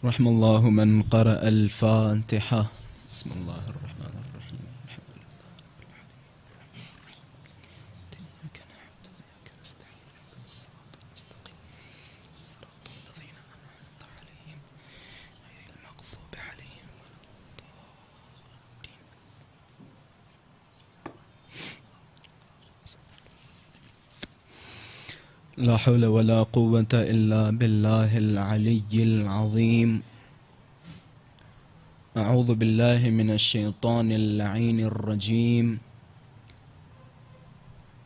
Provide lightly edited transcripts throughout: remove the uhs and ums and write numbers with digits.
رحم الله من قرأ الفاتحة. بسم الله الرحمن الرحيم. الحمد لله إياك نعبد وإياك نستعين اهدنا الصراط المستقيم صراط الذين أنعمت عليهم غير المغضوب عليهم ولا الضالين. لا حول ولا قوة إلا بالله العلي العظيم. أعوذ بالله من الشيطان اللعين الرجيم.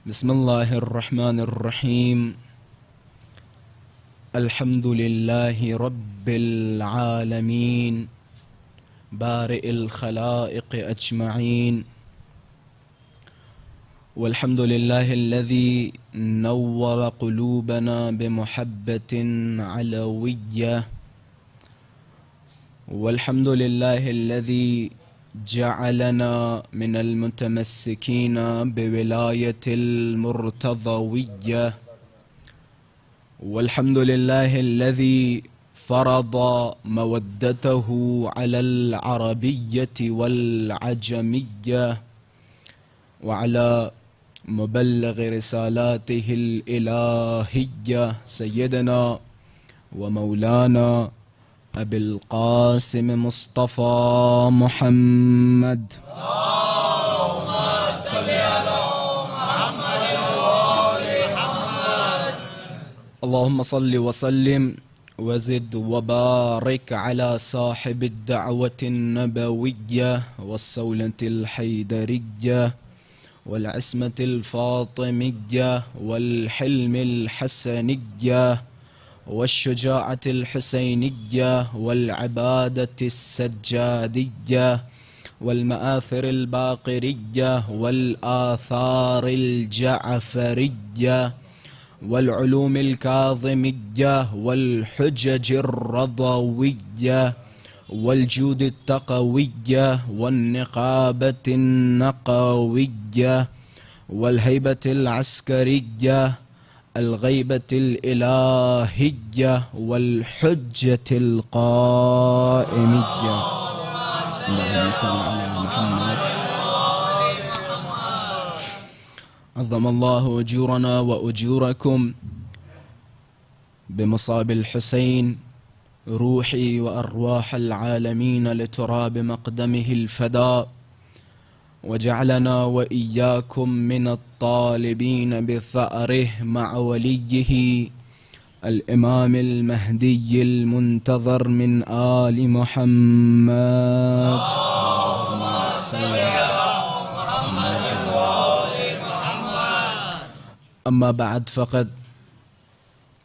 بسم الله الرحمن الرحيم. الحمد لله رب العالمين بارئ الخلائق أجمعين، والحمد لله الذي نور قلوبنا بمحبة علوية، والحمد لله الذي جعلنا من المتمسكين بولاية المرتضوية، والحمد لله الذي فرض مودته على العربية والعجمية وعلى مبلغ رسالاته الإلهية سيدنا ومولانا أبي القاسم مصطفى محمد. اللهم صل على محمد وآل محمد. اللهم صل وسلم وزد وبارك على صاحب الدعوة النبوية والصولة الحيدرية والعصمة الفاطمية والحلم الحسنية والشجاعة الحسينية والعبادة السجادية والمآثر الباقرية والآثار الجعفرية والعلوم الكاظمية والحجج الرضوية والجود التقوية والنقابة النقوية والهيبة العسكرية الغيبة الإلهية والحجة القائمية. اللهم صل على محمد. عظم الله أجورنا وأجوركم بمصاب الحسين روحي وأرواح العالمين لتراب مقدمه الفداء، وجعلنا وإياكم من الطالبين بثأره مع وليه الإمام المهدي المنتظر من آل محمد. اللهم صل على محمد وآل محمد. أما بعد، فقد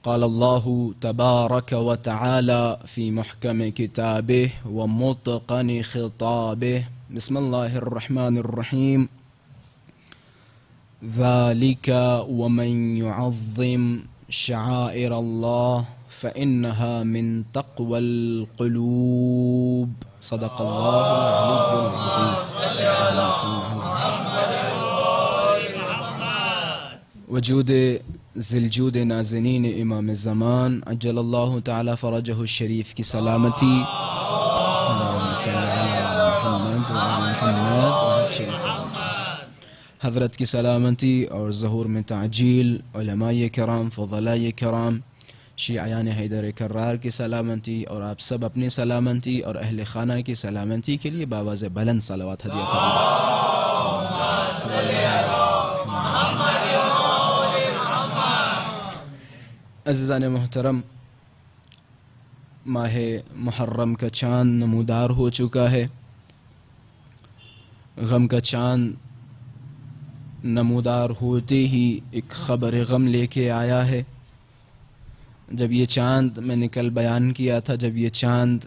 قال الله تبارك وتعالى في محكم كتابه ومتقن خطابه. بسم الله الرحمن الرحيم. ذلك ومن يعظم شعائر الله فإنها من تقوى القلوب. صدق الله العلي العظيم. وجود ذی الجود نازنین امام زمان عجل اللہ تعالی فرجہ الشریف کی سلامتی. اللہم صل علی محمد وعلی محمد. حضرت کی سلامتی اور ظہور میں تعجیل، علماء کرام، فضلاء کرام، شیعیان حیدر کرار کی سلامتی، اور آپ سب اپنی سلامتی اور اہل خانہ کی سلامتی کے لیے باواز بلند صلوات ہدیہ فرمائیں. عزیزان محترم، ماہ محرم کا چاند نمودار ہو چکا ہے. غم کا چاند نمودار ہوتے ہی ایک خبر غم لے کے آیا ہے. جب یہ چاند، میں نے کل بیان کیا تھا، جب یہ چاند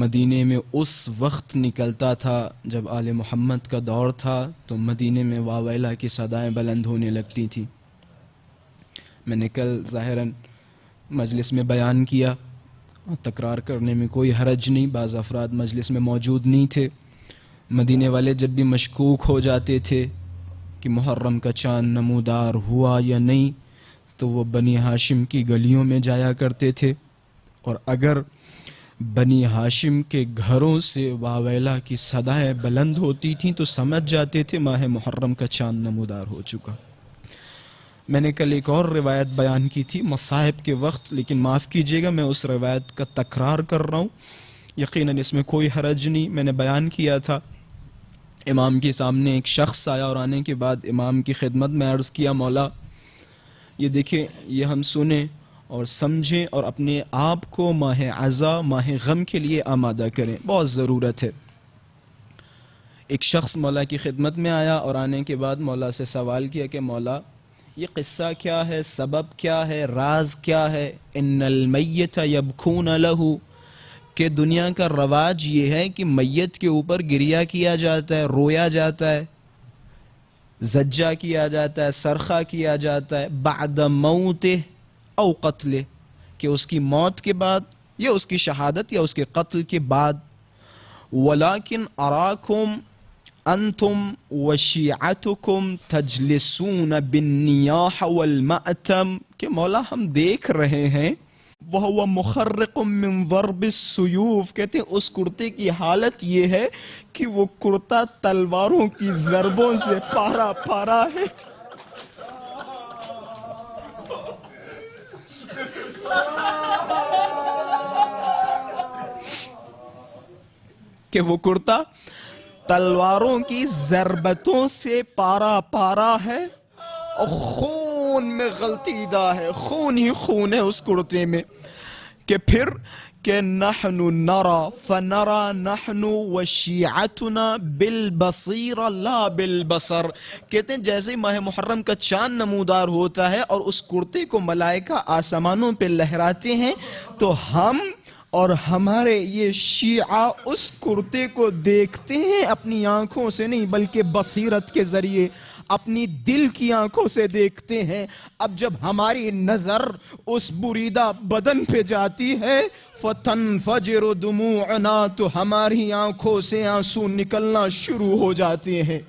مدینے میں اس وقت نکلتا تھا جب آل محمد کا دور تھا، تو مدینے میں واویلا کی صدائیں بلند ہونے لگتی تھیں. میں نے کل ظاہراً مجلس میں بیان کیا، تکرار کرنے میں کوئی حرج نہیں. بعض افراد مجلس میں موجود نہیں تھے. مدینے والے جب بھی مشکوک ہو جاتے تھے کہ محرم کا چاند نمودار ہوا یا نہیں، تو وہ بنی ہاشم کی گلیوں میں جایا کرتے تھے اور اگر بنی ہاشم کے گھروں سے واویلا کی صدائیں بلند ہوتی تھیں تو سمجھ جاتے تھے ماہ محرم کا چاند نمودار ہو چکا۔ میں نے کل ایک اور روایت بیان کی تھی مصائب کے وقت، لیکن معاف کیجیے گا میں اس روایت کا تکرار کر رہا ہوں، یقیناً اس میں کوئی حرج نہیں۔ میں نے بیان کیا تھا امام کے سامنے ایک شخص آیا اور آنے کے بعد امام کی خدمت میں عرض کیا مولا یہ دیکھیں، یہ ہم سنیں اور سمجھیں اور اپنے آپ کو ماہ عزا ماہ غم کے لیے آمادہ کریں، بہت ضرورت ہے۔ ایک شخص مولا کی خدمت میں آیا اور آنے کے بعد مولا سے سوال کیا کہ مولا یہ قصہ کیا ہے، سبب کیا ہے، راز کیا ہے؟ ان المیت یبکون لہ، کہ دنیا کا رواج یہ ہے کہ میت کے اوپر گریہ کیا جاتا ہے، رویا جاتا ہے، زجہ کیا جاتا ہے، صرخہ کیا جاتا ہے بعد موتہ او قتلہ، کہ اس کی موت کے بعد یا اس کی شہادت یا اس کے قتل کے بعد۔ ولیکن اراکم انتم وشیعتکم تجلسون بالنیاح والمأتم، کہ مولا ہم دیکھ رہے ہیں وَهُوَ مُخَرِّقٌ مِّن ضَرْبِ السُّيُوفِ، کہتے ہیں اس کرتے کی حالت یہ ہے کہ وہ کرتا تلواروں کی ضربوں سے پارا پارا ہے۔ کہ وہ کرتا تلواروں کی ضربتوں سے پارا پارا ہے اور خون میں غلطیدہ ہے، خون ہی خون ہے اس کرتے میں۔ کہ پھر کہ نحن نرا فنرا نحن وشیعتنا بالبصیر لا بالبصر، کہتے ہیں جیسے ماہ محرم کا چاند نمودار ہوتا ہے اور اس کرتے کو ملائکہ آسمانوں پہ لہراتے ہیں تو ہم اور ہمارے یہ شیعہ اس کرتے کو دیکھتے ہیں، اپنی آنکھوں سے نہیں بلکہ بصیرت کے ذریعے اپنی دل کی آنکھوں سے دیکھتے ہیں۔ اب جب ہماری نظر اس بریدہ بدن پہ جاتی ہے فَتَنْفَجِرُ دُمُوعُنَا، تو ہماری آنکھوں سے آنسو نکلنا شروع ہو جاتے ہیں۔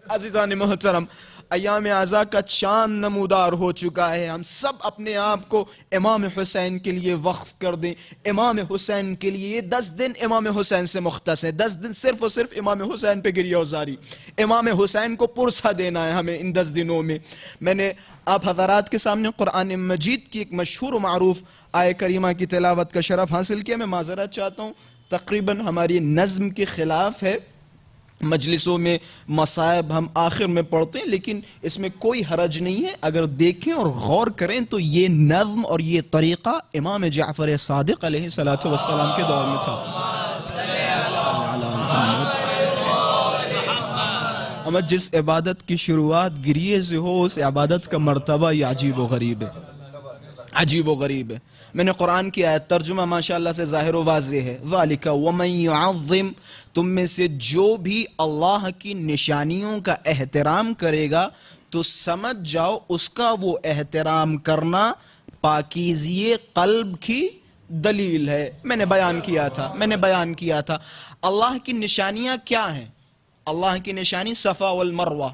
عزیزان محترم، ایام عزا کا چاند نمودار ہو چکا ہے، ہم سب اپنے آپ کو امام حسین کے لیے وقف کر دیں۔ امام حسین کے لیے یہ 10 دن امام حسین سے مختص ہے، 10 دن صرف اور صرف امام حسین پہ گریہ وزاری، امام حسین کو پرسہ دینا ہے ہمیں ان 10 دنوں میں۔ میں نے آپ حضرات کے سامنے قرآن مجید کی ایک مشہور و معروف آیہ کریمہ کی تلاوت کا شرف حاصل کیا، میں معذرت چاہتا ہوں تقریباً ہماری نظم کے خلاف ہے، مجلسوں میں مصائب ہم آخر میں پڑھتے ہیں، لیکن اس میں کوئی حرج نہیں ہے، اگر دیکھیں اور غور کریں تو یہ نظم اور یہ طریقہ امام جعفر صادق علیہ السلام کے دور میں تھا۔ اما جس عبادت کی شروعات گریے سے ہو اس عبادت کا مرتبہ یہ عجیب و غریب ہے، عجیب و غریب ہے۔ میں نے قرآن کی آیت ترجمہ ماشاءاللہ سے ظاہر و واضح ہے، ذَلِكَ وَمَن يُعَظِّمْ، تم میں سے جو بھی اللہ کی نشانیوں کا احترام کرے گا تو سمجھ جاؤ اس کا وہ احترام کرنا پاکیزی قلب کی دلیل ہے۔ میں نے بیان کیا تھا اللہ کی نشانیاں کیا ہیں۔ اللہ کی نشانی صفا والمروہ،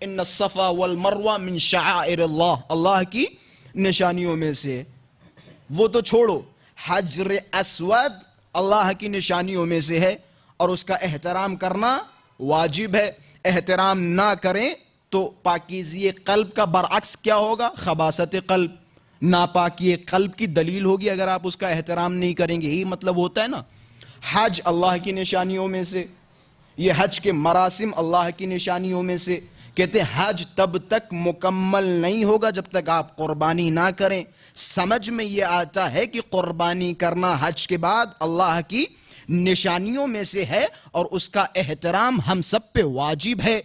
ان الصفا والمروہ من شعائر اللہ، اللہ کی نشانیوں میں سے۔ وہ تو چھوڑو، حجر اسود اللہ کی نشانیوں میں سے ہے اور اس کا احترام کرنا واجب ہے۔ احترام نہ کریں تو پاکیزی قلب کا برعکس کیا ہوگا؟ خباثت قلب، ناپاکی قلب کی دلیل ہوگی اگر آپ اس کا احترام نہیں کریں گے۔ یہی مطلب ہوتا ہے نا۔ حج اللہ کی نشانیوں میں سے، یہ حج کے مراسم اللہ کی نشانیوں میں سے۔ کہتے ہیں حج تب تک مکمل نہیں ہوگا جب تک آپ قربانی نہ کریں۔ سمجھ میں یہ آتا ہے کہ قربانی کرنا حج کے بعد اللہ کی نشانیوں میں سے ہے اور اس کا احترام ہم سب پہ واجب ہے۔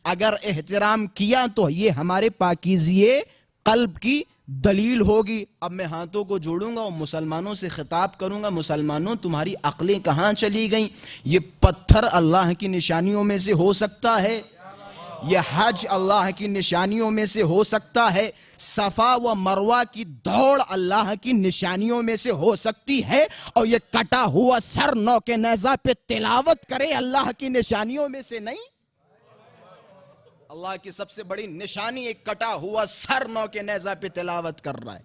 اگر احترام کیا تو یہ ہمارے پاکیزی قلب کی دلیل ہوگی۔ اب میں ہاتھوں کو جوڑوں گا اور مسلمانوں سے خطاب کروں گا، مسلمانوں تمہاری عقلیں کہاں چلی گئیں؟ یہ پتھر اللہ کی نشانیوں میں سے ہو سکتا ہے، یہ حج اللہ کی نشانیوں میں سے ہو سکتا ہے، صفا و مروہ کی دوڑ اللہ کی نشانیوں میں سے ہو سکتی ہے، اور یہ کٹا ہوا سر نو کے نیزہ پہ تلاوت کرے اللہ کی نشانیوں میں سے نہیں۔ اللہ کی سب سے بڑی نشانی ایک کٹا ہوا سر نو کے نیزہ پہ تلاوت کر رہا ہے،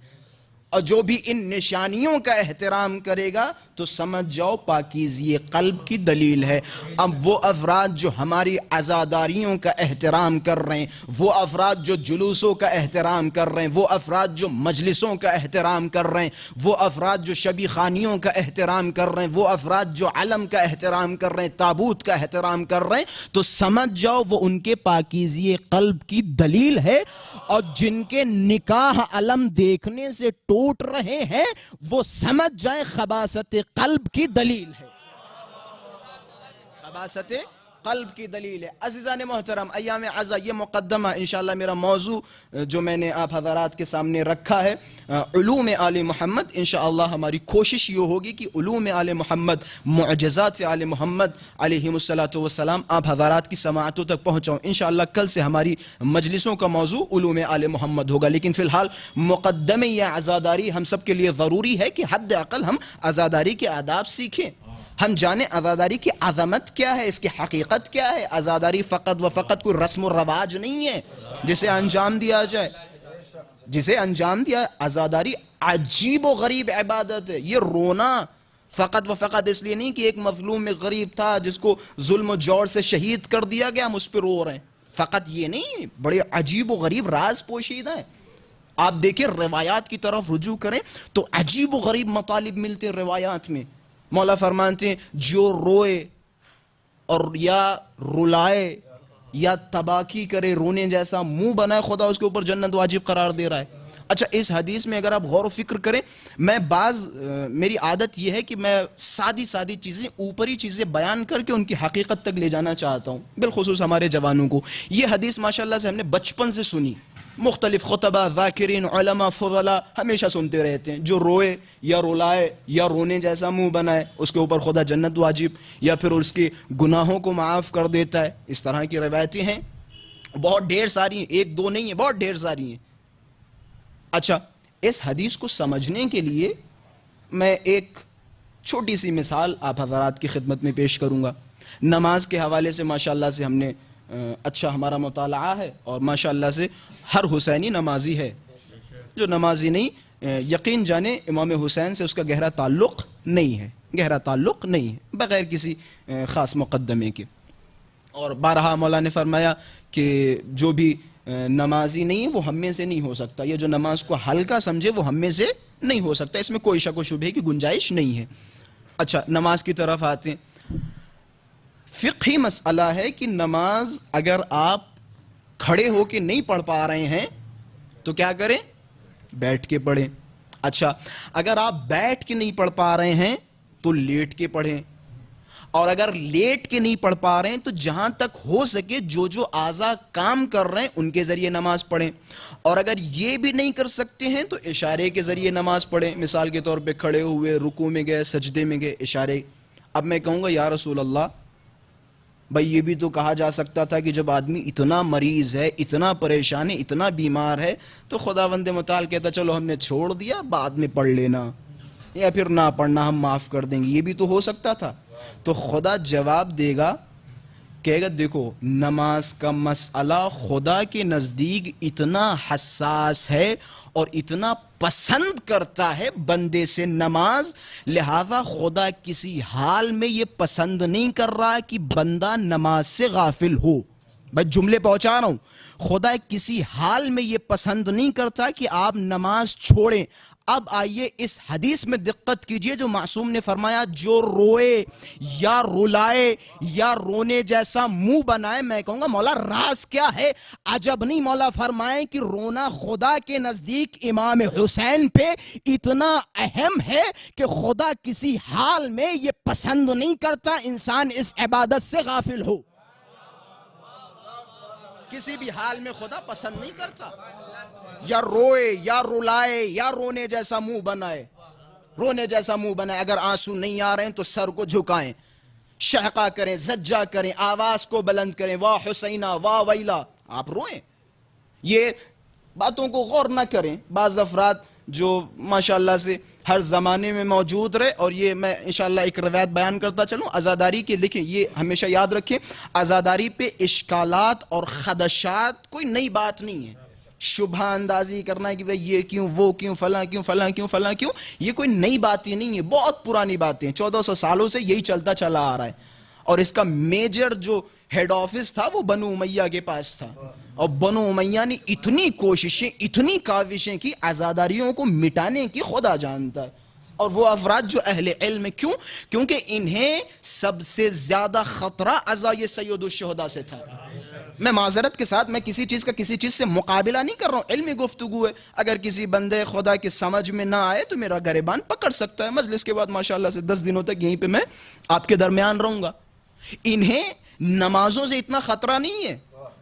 اور جو بھی ان نشانیوں کا احترام کرے گا تو سمجھ جاؤ پاکیزی قلب کی دلیل ہے۔ اب وہ افراد جو ہماری عزاداریوں کا احترام کر رہے ہیں، وہ افراد جو جلوسوں کا احترام کر رہے ہیں، وہ افراد جو مجلسوں کا احترام کر رہے ہیں، وہ افراد جو شبی خانیوں کا احترام کر رہے ہیں، وہ افراد جو علم کا احترام کر رہے ہیں، تابوت کا احترام کر رہے ہیں، تو سمجھ جاؤ وہ ان کے پاکیزی قلب کی دلیل ہے۔ اور جن کے نکاح علم دیکھنے سے ٹوٹ رہے ہیں وہ سمجھ جائیں خباثت قلب کی دلیل ہے، خباثت قلب کی دلیل ہے۔ عزیزان محترم، ایام عزا یہ مقدمہ انشاءاللہ میرا موضوع جو میں نے آپ حضرات کے سامنے رکھا ہے علوم آل محمد، انشاءاللہ ہماری کوشش یہ ہوگی کہ علوم آل محمد، معجزات آل محمد علیہ السلام آپ حضرات کی سماعتوں تک پہنچاؤں۔ انشاءاللہ کل سے ہماری مجلسوں کا موضوع علوم آل محمد ہوگا، لیکن فی الحال مقدمے یا عزاداری ہم سب کے لیے ضروری ہے کہ حد اقل ہم عزاداری کے آداب سیکھیں، ہم جانیں عزاداری کی عظمت کیا ہے، اس کی حقیقت کیا ہے۔ عزاداری فقط و فقط کوئی رسم و رواج نہیں ہے جسے انجام دیا جائے، جسے انجام دیا۔ عزاداری عجیب و غریب عبادت ہے۔ یہ رونا فقط و فقط اس لیے نہیں کہ ایک مظلوم غریب تھا جس کو ظلم و جور سے شہید کر دیا گیا ہم اس پہ رو رہے ہیں، فقط یہ نہیں، بڑے عجیب و غریب راز پوشیدہ ہیں۔ آپ دیکھیں روایات کی طرف رجوع کریں تو عجیب و غریب مطالب ملتے روایات میں۔ مولا فرماتے ہیں جو روئے اور یا رلائے یا تباکی کرے، رونے جیسا منہ بنائے، خدا اس کے اوپر جنت واجب قرار دے رہا ہے۔ اچھا اس حدیث میں اگر آپ غور و فکر کریں، میں میری عادت یہ ہے کہ میں سادی چیزیں، اوپری چیزیں بیان کر کے ان کی حقیقت تک لے جانا چاہتا ہوں، بالخصوص ہمارے جوانوں کو۔ یہ حدیث ماشاءاللہ سے ہم نے بچپن سے سنی، مختلف خطبہ، ذاکرین، علماء، فضلاء ہمیشہ سنتے رہتے ہیں، جو روئے یا رلائے یا رونے جیسا منہ بنائے اس کے اوپر خدا جنت واجب یا پھر اس کے گناہوں کو معاف کر دیتا ہے۔ اس طرح کی روایتیں ہیں، بہت ڈھیر ساری ہیں، ایک دو نہیں ہیں، بہت ڈھیر ساری ہیں۔ اچھا اس حدیث کو سمجھنے کے لیے میں ایک چھوٹی سی مثال آپ حضرات کی خدمت میں پیش کروں گا۔ نماز کے حوالے سے ماشاءاللہ سے ہم نے اچھا ہمارا مطالعہ ہے، اور ماشاءاللہ سے ہر حسینی نمازی ہے، جو نمازی نہیں یقین جانے امام حسین سے اس کا گہرا تعلق نہیں ہے، گہرا تعلق نہیں ہے، بغیر کسی خاص مقدمے کے۔ اور بارہا مولا نے فرمایا کہ جو بھی نمازی نہیں ہے وہ ہم میں سے نہیں ہو سکتا، یہ جو نماز کو ہلکا سمجھے وہ ہم میں سے نہیں ہو سکتا، اس میں کوئی شک و شبہے کی گنجائش نہیں ہے۔ اچھا نماز کی طرف آتے ہیں۔ فقہی مسئلہ ہے کہ نماز اگر آپ کھڑے ہو کے نہیں پڑھ پا رہے ہیں تو کیا کریں؟ بیٹھ کے پڑھیں۔ اچھا اگر آپ بیٹھ کے نہیں پڑھ پا رہے ہیں تو لیٹ کے پڑھیں، اور اگر لیٹ کے نہیں پڑھ پا رہے ہیں تو جہاں تک ہو سکے جو اعضاء کام کر رہے ہیں ان کے ذریعے نماز پڑھیں، اور اگر یہ بھی نہیں کر سکتے ہیں تو اشارے کے ذریعے نماز پڑھیں۔ مثال کے طور پہ کھڑے ہوئے، رکوع میں گئے، سجدے میں گئے، اشارے۔ اب میں کہوں گا یا رسول اللہ، بھائی یہ بھی تو کہا جا سکتا تھا کہ جب آدمی اتنا مریض ہے، اتنا پریشان ہے، اتنا بیمار ہے تو خداوند متعال کہتا چلو ہم نے چھوڑ دیا، بعد میں پڑھ لینا، یا پھر نہ پڑھنا، ہم معاف کر دیں گے، یہ بھی تو ہو سکتا تھا۔ تو خدا جواب دے گا، کہے گا دیکھو نماز کا مسئلہ خدا کے نزدیک اتنا حساس ہے اور اتنا پسند کرتا ہے بندے سے نماز، لہذا خدا کسی حال میں یہ پسند نہیں کر رہا کہ بندہ نماز سے غافل ہو۔ میں جملے پہنچا رہا ہوں، خدا کسی حال میں یہ پسند نہیں کرتا کہ آپ نماز چھوڑیں۔ اب آئیے اس حدیث میں دقت کیجئے جو معصوم نے فرمایا جو روئے یا رلائے یا رونے جیسا منہ بنائے۔ میں کہوں گا مولا راز کیا ہے؟ عجب نہیں مولا فرمائیں کہ رونا خدا کے نزدیک امام حسین پہ اتنا اہم ہے کہ خدا کسی حال میں یہ پسند نہیں کرتا انسان اس عبادت سے غافل ہو، کسی بھی حال میں خدا پسند نہیں کرتا۔ یا روئے یا رلائے یا رونے جیسا منہ بنائے، رونے جیسا منہ بنائے۔ اگر آنسو نہیں آ رہے ہیں تو سر کو جھکائیں، شہقہ کریں، زجہ کریں، آواز کو بلند کریں، واہ حسینہ واہ ویلا، آپ روئیں۔ یہ باتوں کو غور نہ کریں۔ بعض افراد جو ماشاءاللہ سے ہر زمانے میں موجود رہے، اور یہ میں انشاءاللہ ایک روایت بیان کرتا چلوں عزاداری کے، لکھیں یہ ہمیشہ یاد رکھیں، عزاداری پہ اشکالات اور خدشات کوئی نئی بات نہیں ہے۔ شبہ اندازی کرنا ہے کہ بھئی یہ کیوں، وہ کیوں، فلاں کیوں، فلاں کیوں، فلاں کیوں، یہ کوئی نئی باتیں نہیں ہے، بہت پرانی باتیں ہیں، 1400 سالوں سے یہی چلتا چلا آ رہا ہے. اور اس کا میجر جو ہیڈ آفس تھا وہ بنو امیہ کے پاس تھا، اور بنو امیہ نے اتنی کوششیں، اتنی کاوشیں کی عزاداریوں کو مٹانے کی، خدا جانتا ہے. اور وہ افراد جو اہل علم، کیوں؟ کیونکہ انہیں سب سے زیادہ خطرہ عزائے سید الشہداء سے تھا. میں معذرت کے ساتھ، میں کسی چیز کا کسی چیز سے مقابلہ نہیں کر رہا ہوں، علمی گفتگو ہے. اگر کسی بندے خدا کی سمجھ میں نہ آئے تو میرا گریبان پکڑ سکتا ہے. مجلس کے بعد ماشاءاللہ سے 10 دنوں تک یہیں پہ میں آپ کے درمیان رہوں گا. انہیں نمازوں سے اتنا خطرہ نہیں ہے،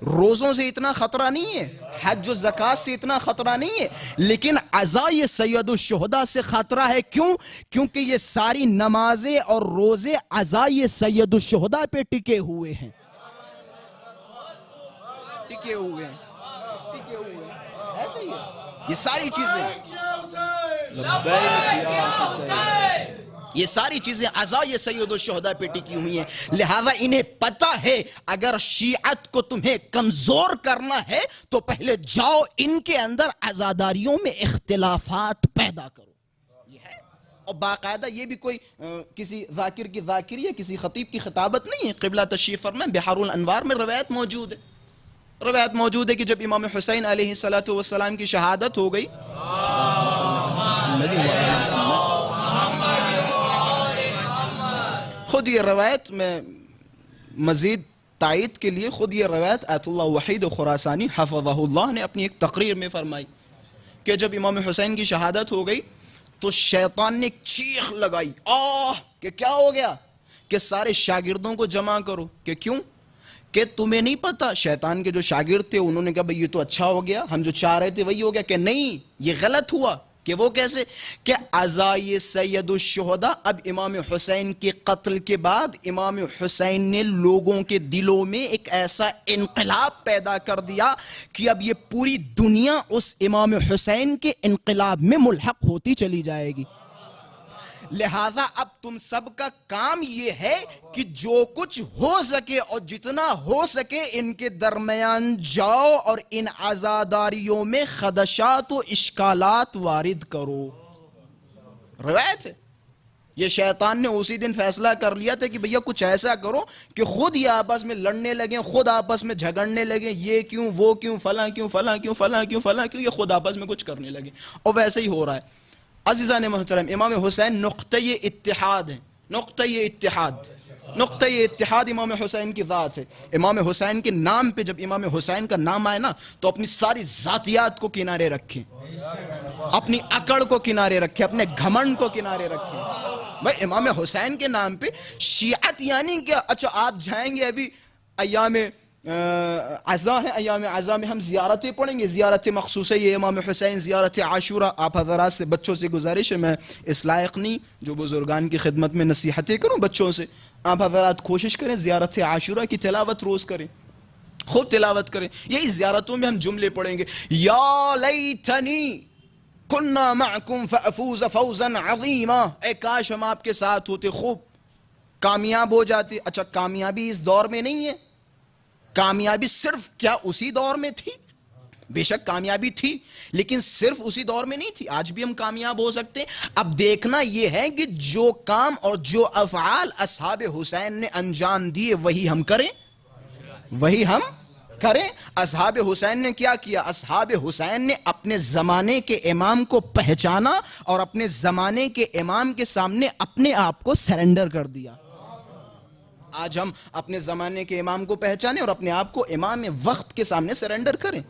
روزوں سے اتنا خطرہ نہیں ہے، حج و زکوٰۃ سے اتنا خطرہ نہیں ہے، لیکن عزائے سید الشہداء سے خطرہ ہے. کیوں؟ کیونکہ یہ ساری نمازیں اور روزے عزائے سید الشہداء پہ ٹکے ہوئے ہیں، ٹکے ہوئے ہیں، ٹکے ہوئے ہیں. ایسے ہی ہے یہ ساری چیزیں، یہ ساری چیزیں عزائے سید الشہداء پہ ٹکی ہوئی ہیں. لہذا انہیں پتہ ہے اگر شیعت کو تمہیں کمزور کرنا ہے تو پہلے جاؤ ان کے اندر عزاداریوں میں اختلافات پیدا کرو. یہ ہے. اور باقاعدہ یہ بھی کوئی کسی ذاکر کی ذاکری یا کسی خطیب کی خطابت نہیں ہے. قبلہ تشریف فرمائیں، بحار الانوار میں روایت موجود ہے، روایت موجود ہے کہ جب امام حسین علیہ السلام کی شہادت ہو گئی، خود یہ روایت، میں مزید تائید کے لیے خود یہ روایت آیت اللہ وحید خراسانی حفظہ اللہ نے اپنی ایک تقریر میں فرمائی کہ جب امام حسین کی شہادت ہو گئی تو شیطان نے ایک چیخ لگائی، کہ کیا ہو گیا؟ کہ سارے شاگردوں کو جمع کرو. کہ کیوں؟ کہ تمہیں نہیں پتا. شیطان کے جو شاگرد تھے انہوں نے کہا بھئی یہ تو اچھا ہو گیا، ہم جو چاہ رہے تھے وہی ہو گیا. کہ نہیں، یہ غلط ہوا. کہ وہ کیسے؟ کہ عزائے سید الشہداء، اب امام حسین کے قتل کے بعد امام حسین نے لوگوں کے دلوں میں ایک ایسا انقلاب پیدا کر دیا کہ اب یہ پوری دنیا اس امام حسین کے انقلاب میں ملحق ہوتی چلی جائے گی. لہذا اب تم سب کا کام یہ ہے کہ جو کچھ ہو سکے اور جتنا ہو سکے ان کے درمیان جاؤ اور ان عزاداریوں میں خدشات و اشکالات وارد کرو. روایت ہے. یہ شیطان نے اسی دن فیصلہ کر لیا تھا کہ بھیا کچھ ایسا کرو کہ خود یہ آپس میں لڑنے لگیں، خود آپس میں جھگڑنے لگیں، یہ کیوں، وہ کیوں، فلاں کیوں، فلاں کیوں، فلاں کیوں، فلاں کیوں، یہ خود آپس میں کچھ کرنے لگے. اور ویسے ہی ہو رہا ہے. عزیزان محترم، امام حسین نقطۂ اتحاد ہے، نقطۂ اتحاد، نقطۂ اتحاد امام حسین کی ذات ہے. امام حسین کے نام پہ جب امام حسین کا نام آئے نا تو اپنی ساری ذاتیات کو کنارے رکھیں، اپنی اکڑ کو کنارے رکھیں، اپنے گھمنڈ کو کنارے رکھیں. بھائی امام حسین کے نام پہ شیعت یعنی کیا؟ اچھا آپ جائیں گے، ابھی ایام عزا ہے، ایام عزا میں ہم زیارتیں پڑھیں گے، زیارت مخصوص ہے یہ امام حسین، زیارت عاشورہ. آپ حضرات سے، بچوں سے گزارش ہے، میں اس لائق نہیں جو بزرگان کی خدمت میں نصیحتیں کروں بچوں سے. آپ حضرات کوشش کریں زیارت عاشورہ کی تلاوت روز کریں، خود تلاوت کریں. یہی زیارتوں میں ہم جملے پڑھیں گے، یا لیتنی کننا معکم فافوز فوزا عظیما، اے کاش ہم آپ کے ساتھ ہوتے، خوب کامیاب ہو جاتے. اچھا کامیابی اس دور میں نہیں ہے، کامیابی صرف کیا اسی دور میں تھی؟ بے شک کامیابی تھی، لیکن صرف اسی دور میں نہیں تھی، آج بھی ہم کامیاب ہو سکتے ہیں. اب دیکھنا یہ ہے کہ جو کام اور جو افعال اصحاب حسین نے انجام دیے وہی ہم کریں، وہی ہم کریں. اصحاب حسین نے کیا کیا؟ اصحاب حسین نے اپنے زمانے کے امام کو پہچانا اور اپنے زمانے کے امام کے سامنے اپنے آپ کو سرنڈر کر دیا. آج ہم اپنے زمانے کے امام کو پہچانے اور اپنے آپ کو امام وقت کے سامنے سرنڈر کریں.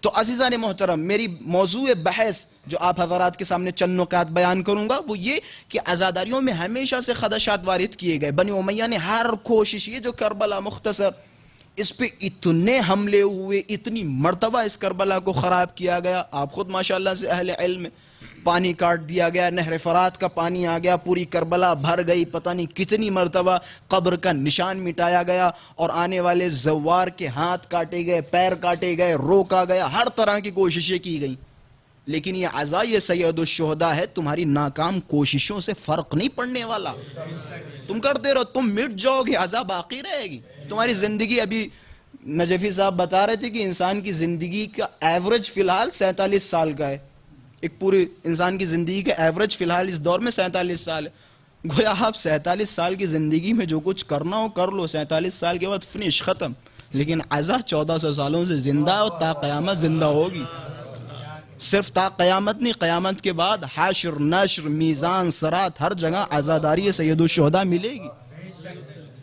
تو عزیزان محترم، میری موضوع بحث جو آپ حضرات کے سامنے چند نکات بیان کروں گا وہ یہ کہ عزاداریوں میں ہمیشہ سے خدشات وارد کیے گئے. بنی امیہ نے ہر کوشش، یہ جو کربلا مختصر، اس پہ اتنے حملے ہوئے، اتنی مرتبہ اس کربلا کو خراب کیا گیا. آپ خود ماشاءاللہ سے اہل علم، پانی کاٹ دیا گیا، نہر فرات کا پانی آ گیا، پوری کربلا بھر گئی، پتہ نہیں کتنی مرتبہ قبر کا نشان مٹایا گیا، اور آنے والے زوار کے ہاتھ کاٹے گئے، پیر کاٹے گئے، روکا گیا، ہر طرح کی کوششیں کی گئیں. لیکن یہ عزائے سید الشہداء ہے، تمہاری ناکام کوششوں سے فرق نہیں پڑنے والا. تم کرتے رہو، تم مٹ جاؤ گے، عزا باقی رہے گی. تمہاری زندگی ابھی نجفی صاحب بتا رہے تھے کہ انسان کی زندگی کا ایوریج فی الحال 47 سال کا ہے. ایک پوری انسان کی زندگی کا ایوریج فی الحال اس دور میں 47 سال ہے. گویا آپ 47 سال کی زندگی میں جو کچھ کرنا ہو کر لو, 47 سال کے بعد فنش, ختم. لیکن عزا 1400 سالوں سے زندہ ہے اور تا قیامت زندہ ہوگی. صرف تا قیامت نہیں, قیامت کے بعد حشر, نشر, میزان, صراط, ہر جگہ عزاداری سید الشہداء ملے گی.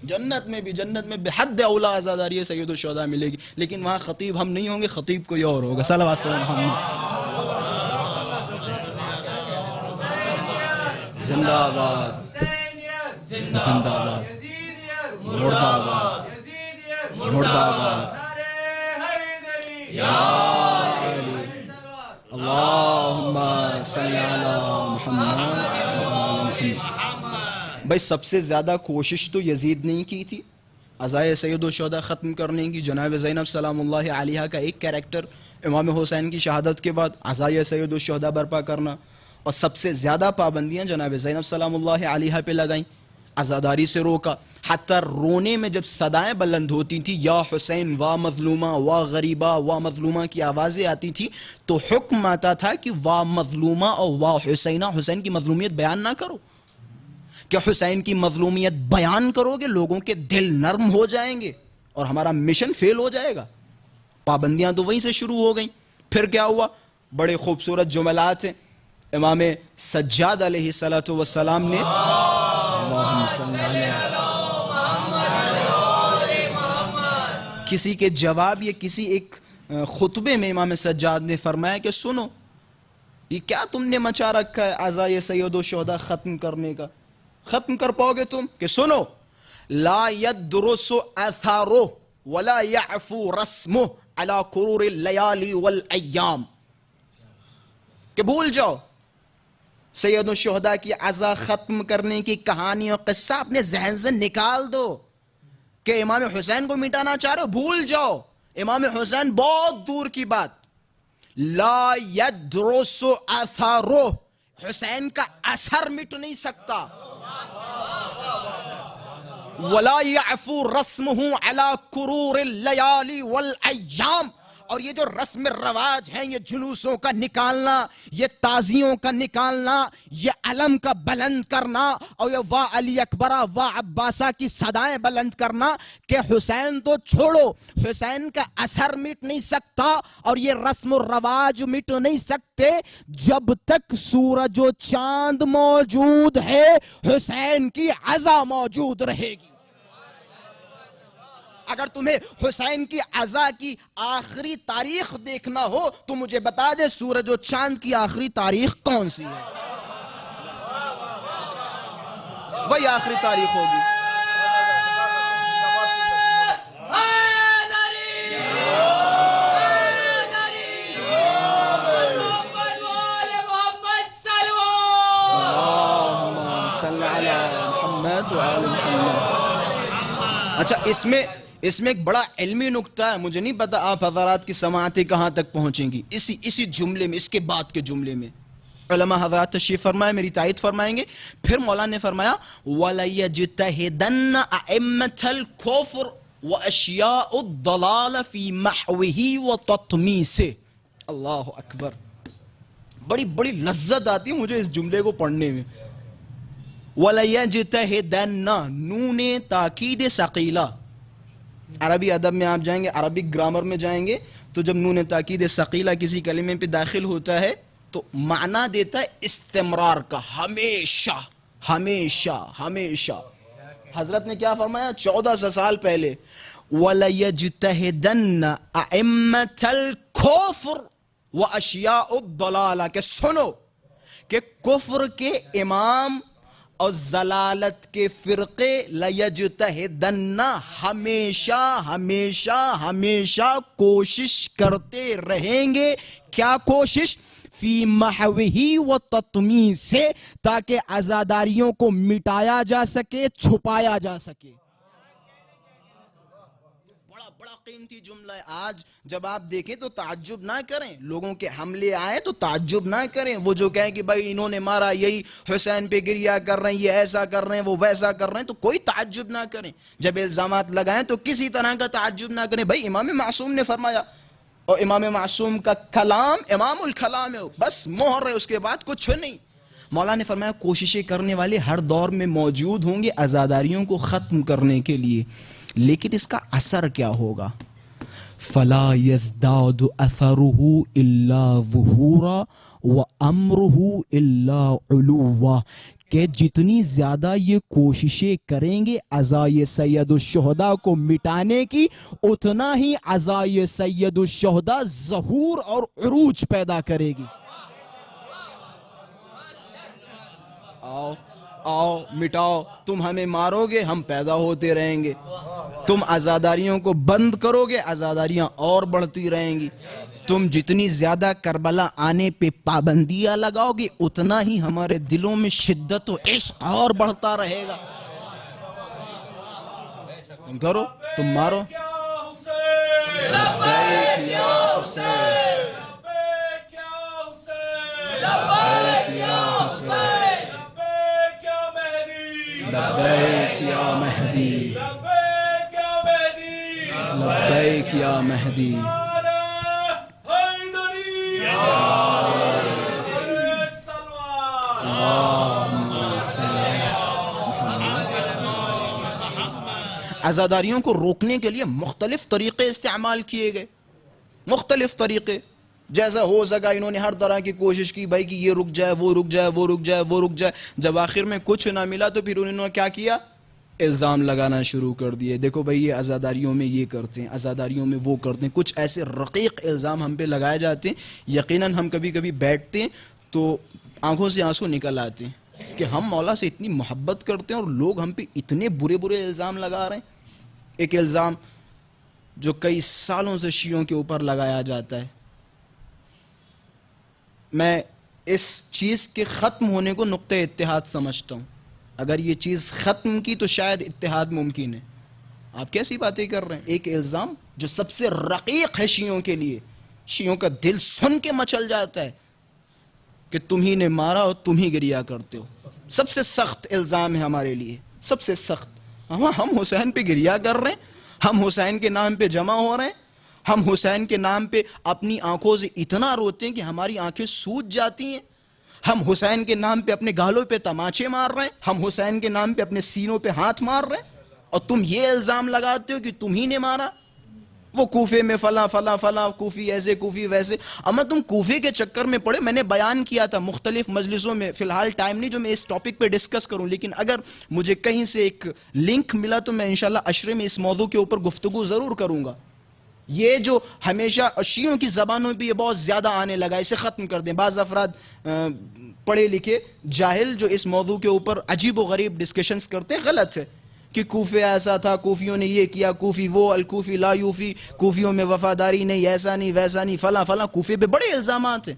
جنت میں بھی, جنت میں بحد اولا عزاداری سید الشہداء ملے گی. لیکن وہاں خطیب ہم نہیں ہوں گے, خطیب کوئی اور ہوگا. صلوات پڑھیں محمد. زندہ آباد, زندہ آباد, مردہ آباد, مردہ آباد. اللہم صلی علی محمد. بھائی سب سے زیادہ کوشش تو یزید نے کی تھی عزائے سید الشہداء ختم کرنے کی. جناب زینب سلام اللہ علیہا کا ایک کیریکٹر امام حسین کی شہادت کے بعد عزائے سید الشہداء برپا کرنا, اور سب سے زیادہ پابندیاں جناب زینب سلام اللہ علیہا پہ لگائیں, عزاداری سے روکا. حتی رونے میں جب صدائیں بلند ہوتی تھی, یا حسین وا مظلومہ وا غریبہ وا مظلومہ کی آوازیں آتی تھی, تو حکم آتا تھا کہ وا مظلومہ اور وا حسینہ, حسین کی مظلومیت بیان نہ کرو. کہ حسین کی مظلومیت بیان کرو گے لوگوں کے دل نرم ہو جائیں گے اور ہمارا مشن فیل ہو جائے گا. پابندیاں تو وہیں سے شروع ہو گئیں. پھر کیا ہوا؟ بڑے خوبصورت جملات ہیں امام سجاد علیہ السلام نے. اللہم صلی علی کسی کے جواب یا کسی ایک خطبے میں امام سجاد نے فرمایا کہ سنو, یہ کیا تم نے مچا رکھا ہے عزائے سید الشہداء ختم کرنے کا, ختم کر پاؤ گے تم؟ کہ سنو, لا يدرس اثارو ولا يعفو رسمه على قرور اللیالی والایام. کہ بھول جاؤ سید الشہداء کی عزا ختم کرنے کی کہانی اور قصہ اپنے ذہن سے نکال دو. کہ امام حسین کو مٹانا چاہ رہے ہو, بھول جاؤ. امام حسین بہت دور کی بات. لا يدرس اثارو, حسین کا اثر مٹ نہیں سکتا. ولا يعفو رسمه على قرور اللیالی والایام. اور یہ جو رسم رواج ہیں, یہ جلوسوں کا نکالنا, یہ تازیوں کا نکالنا, یہ علم کا بلند کرنا, اور یہ وا علی اکبرہ وا عباسہ کی صدائیں بلند کرنا, کہ حسین تو چھوڑو, حسین کا اثر مٹ نہیں سکتا اور یہ رسم و رواج مٹ نہیں سکتے جب تک سورج و چاند موجود ہے, حسین کی عزا موجود رہے گی. اگر تمہیں حسین کی عزا کی آخری تاریخ دیکھنا ہو تو مجھے بتا دے سورج و چاند کی آخری تاریخ کون سی ہے؟ وہی آخری تاریخ ہوگی. اچھا, اس میں ایک بڑا علمی نکتہ ہے, مجھے نہیں پتا آپ حضرات کی سماعتیں کہاں تک پہنچیں گی. اسی جملے میں, اس کے بعد کے جملے میں علماء حضرات تشریف فرمائے, میری تائید فرمائیں گے. پھر مولانا نے فرمایا وَلَيَجْتَهِدَنَّ أَئِمَّةَ الْكُفْرِ وَأَشْيَاءُ الضَّلَالَ فِي مَحْوِهِ وَتَطْمِيسِهِ. اللہ اکبر, بڑی لذت آتی ہے مجھے اس جملے کو پڑھنے میں. وَلَيَجْتَهِدَنَّ, نون تاکید ثقیلہ. عربی ادب میں آپ جائیں گے, عربک گرامر میں جائیں گے, تو جب نون تاکید ثقیلہ کسی کلمے پہ داخل ہوتا ہے تو معنی دیتا ہے استمرار کا, ہمیشہ ہمیشہ ہمیشہ. حضرت نے کیا فرمایا 1400 سال پہلے, وَلَيَجْتَهِدَنَّ أَئِمَّةَ الْكُفْرِ وَأَشْيَاءُ الضَّلَالَ, کہ سنو کہ کفر کے امام اور ضلالت کے فرقے لَيَجْتَهِدَنَّ, ہمیشہ ہمیشہ ہمیشہ کوشش کرتے رہیں گے. کیا کوشش؟ فی محوہ و تطمیس, سے تاکہ عزاداریوں کو مٹایا جا سکے, چھپایا جا سکے. بڑا قیمتی جملہ ہے. آج جب آپ دیکھیں تو تعجب نہ کریں, لوگوں کے حملے آئے تو تعجب نہ کریں. وہ جو کہیں کہ بھائی انہوں نے مارا, یہی حسین پہ گریا کر رہے ہیں, یہ ایسا کر رہے ہیں, وہ ویسا کر رہے ہیں, تو کوئی تعجب نہ کریں. جب الزامات لگائیں تو کسی طرح کا تعجب نہ کریں. بھائی امام معصوم نے فرمایا, اور امام معصوم کا کلام امام الکلام ہے, بس مہر ہے, اس کے بعد کچھ نہیں. مولا نے فرمایا کوششیں کرنے والے ہر دور میں موجود ہوں گے عزاداریوں کو ختم کرنے کے لیے, لیکن اس کا اثر کیا ہوگا؟ فلا يزداد اثره الا ظہورا وامره الا علوا, کہ جتنی زیادہ یہ کوششیں کریں گے عزائے سید الشہداء کو مٹانے کی, اتنا ہی عزائے سید الشہداء ظہور اور عروج پیدا کرے گی. آؤ آؤ مٹاؤ, تم ہمیں مارو گے ہم پیدا ہوتے رہیں گے, تم عزاداریوں کو بند کرو گے عزاداریاں اور بڑھتی رہیں گی, تم جتنی زیادہ کربلا آنے پہ پابندیاں لگاؤ گے اتنا ہی ہمارے دلوں میں شدت و عشق اور بڑھتا رہے گا. تم کرو, تم مارو. لبیک یا حسین, لبیک یا حسین, لبیک یا حسین, لبیک یا مہدی, لبیک یا مہدی, لبیک یا مہدی. عزاداریوں کو روکنے کے لیے مختلف طریقے استعمال کیے گئے, مختلف طریقے. جیسا ہو سکا انہوں نے ہر طرح کی کوشش کی بھائی کہ یہ رک جائے, وہ رک جائے, وہ رک جائے, وہ رک جائے. جب آخر میں کچھ نہ ملا تو پھر انہوں نے کیا کیا؟ الزام لگانا شروع کر دیے. دیکھو بھائی یہ عزاداریوں میں یہ کرتے ہیں, عزاداریوں میں وہ کرتے ہیں. کچھ ایسے رقیق الزام ہم پہ لگائے جاتے ہیں, یقیناً ہم کبھی کبھی بیٹھتے ہیں تو آنکھوں سے آنسو نکل آتے ہیں کہ ہم مولا سے اتنی محبت کرتے ہیں اور لوگ ہم پہ اتنے برے برے الزام لگا رہے ہیں. ایک الزام جو کئی سالوں سے شیعوں کے اوپر لگایا جاتا ہے, میں اس چیز کے ختم ہونے کو نقطہ اتحاد سمجھتا ہوں. اگر یہ چیز ختم کی تو شاید اتحاد ممکن ہے. آپ کیسی باتیں کر رہے ہیں؟ ایک الزام جو سب سے رقیق ہے شیعوں کے لیے, شیعوں کا دل سن کے مچل جاتا ہے کہ تم ہی نے مارا اور تم ہی گریا کرتے ہو. سب سے سخت الزام ہے ہمارے لیے, سب سے سخت. ہم حسین پہ گریا کر رہے ہیں, ہم حسین کے نام پہ جمع ہو رہے ہیں, ہم حسین کے نام پہ اپنی آنکھوں سے اتنا روتے ہیں کہ ہماری آنکھیں سوج جاتی ہیں, ہم حسین کے نام پہ اپنے گالوں پہ تماچے مار رہے ہیں, ہم حسین کے نام پہ اپنے سینوں پہ ہاتھ مار رہے ہیں, اور تم یہ الزام لگاتے ہو کہ تم ہی نے مارا. وہ کوفے میں فلاں فلاں فلاں, کوفی ایسے کوفی ویسے. اما تم کوفے کے چکر میں پڑے. میں نے بیان کیا تھا مختلف مجلسوں میں, فی الحال ٹائم نہیں جو میں اس ٹاپک پہ ڈسکس کروں, لیکن اگر مجھے کہیں سے ایک لنک ملا تو میں انشاءاللہ عشرے میں اس موضوع کے اوپر گفتگو ضرور کروں گا. یہ جو ہمیشہ شیعوں کی زبانوں پہ یہ بہت زیادہ آنے لگا, اسے ختم کر دیں. بعض افراد پڑھے لکھے جاہل جو اس موضوع کے اوپر عجیب و غریب ڈسکشنز کرتے ہیں, غلط ہے کہ کوفے ایسا تھا, کوفیوں نے یہ کیا, کوفی وہ, الکوفی لا یوفی, کوفیوں میں وفاداری نہیں, ایسا نہیں ویسا نہیں, فلاں فلاں. کوفے پہ بڑے الزامات ہیں,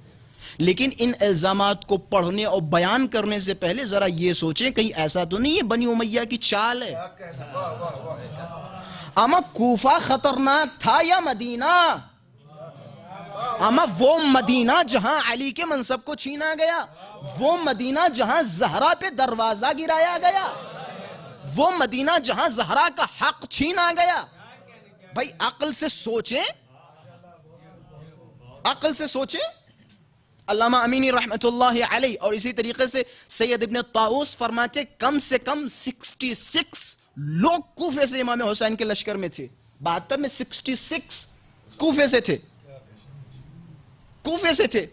لیکن ان الزامات کو پڑھنے اور بیان کرنے سے پہلے ذرا یہ سوچیں کہیں ایسا تو نہیں ہے بنی امیہ کی چال ہے. اما کوفہ خطرناک تھا یا مدینہ؟ اما وہ مدینہ جہاں علی کے منصب کو چھینا گیا, وہ مدینہ جہاں زہرا پہ دروازہ گرایا گیا, وہ مدینہ جہاں زہرا کا حق چھینا گیا. بھائی عقل سے سوچیں, عقل سے سوچیں. علامہ امینی رحمت اللہ علیہ اور اسی طریقے سے سید ابن طاؤس فرماتے کم سے کم 66 لوگ کوفے سے امام حسین کے لشکر میں تھے. 72 میں 66 کوفے سے تھے, کوفے سے تھے.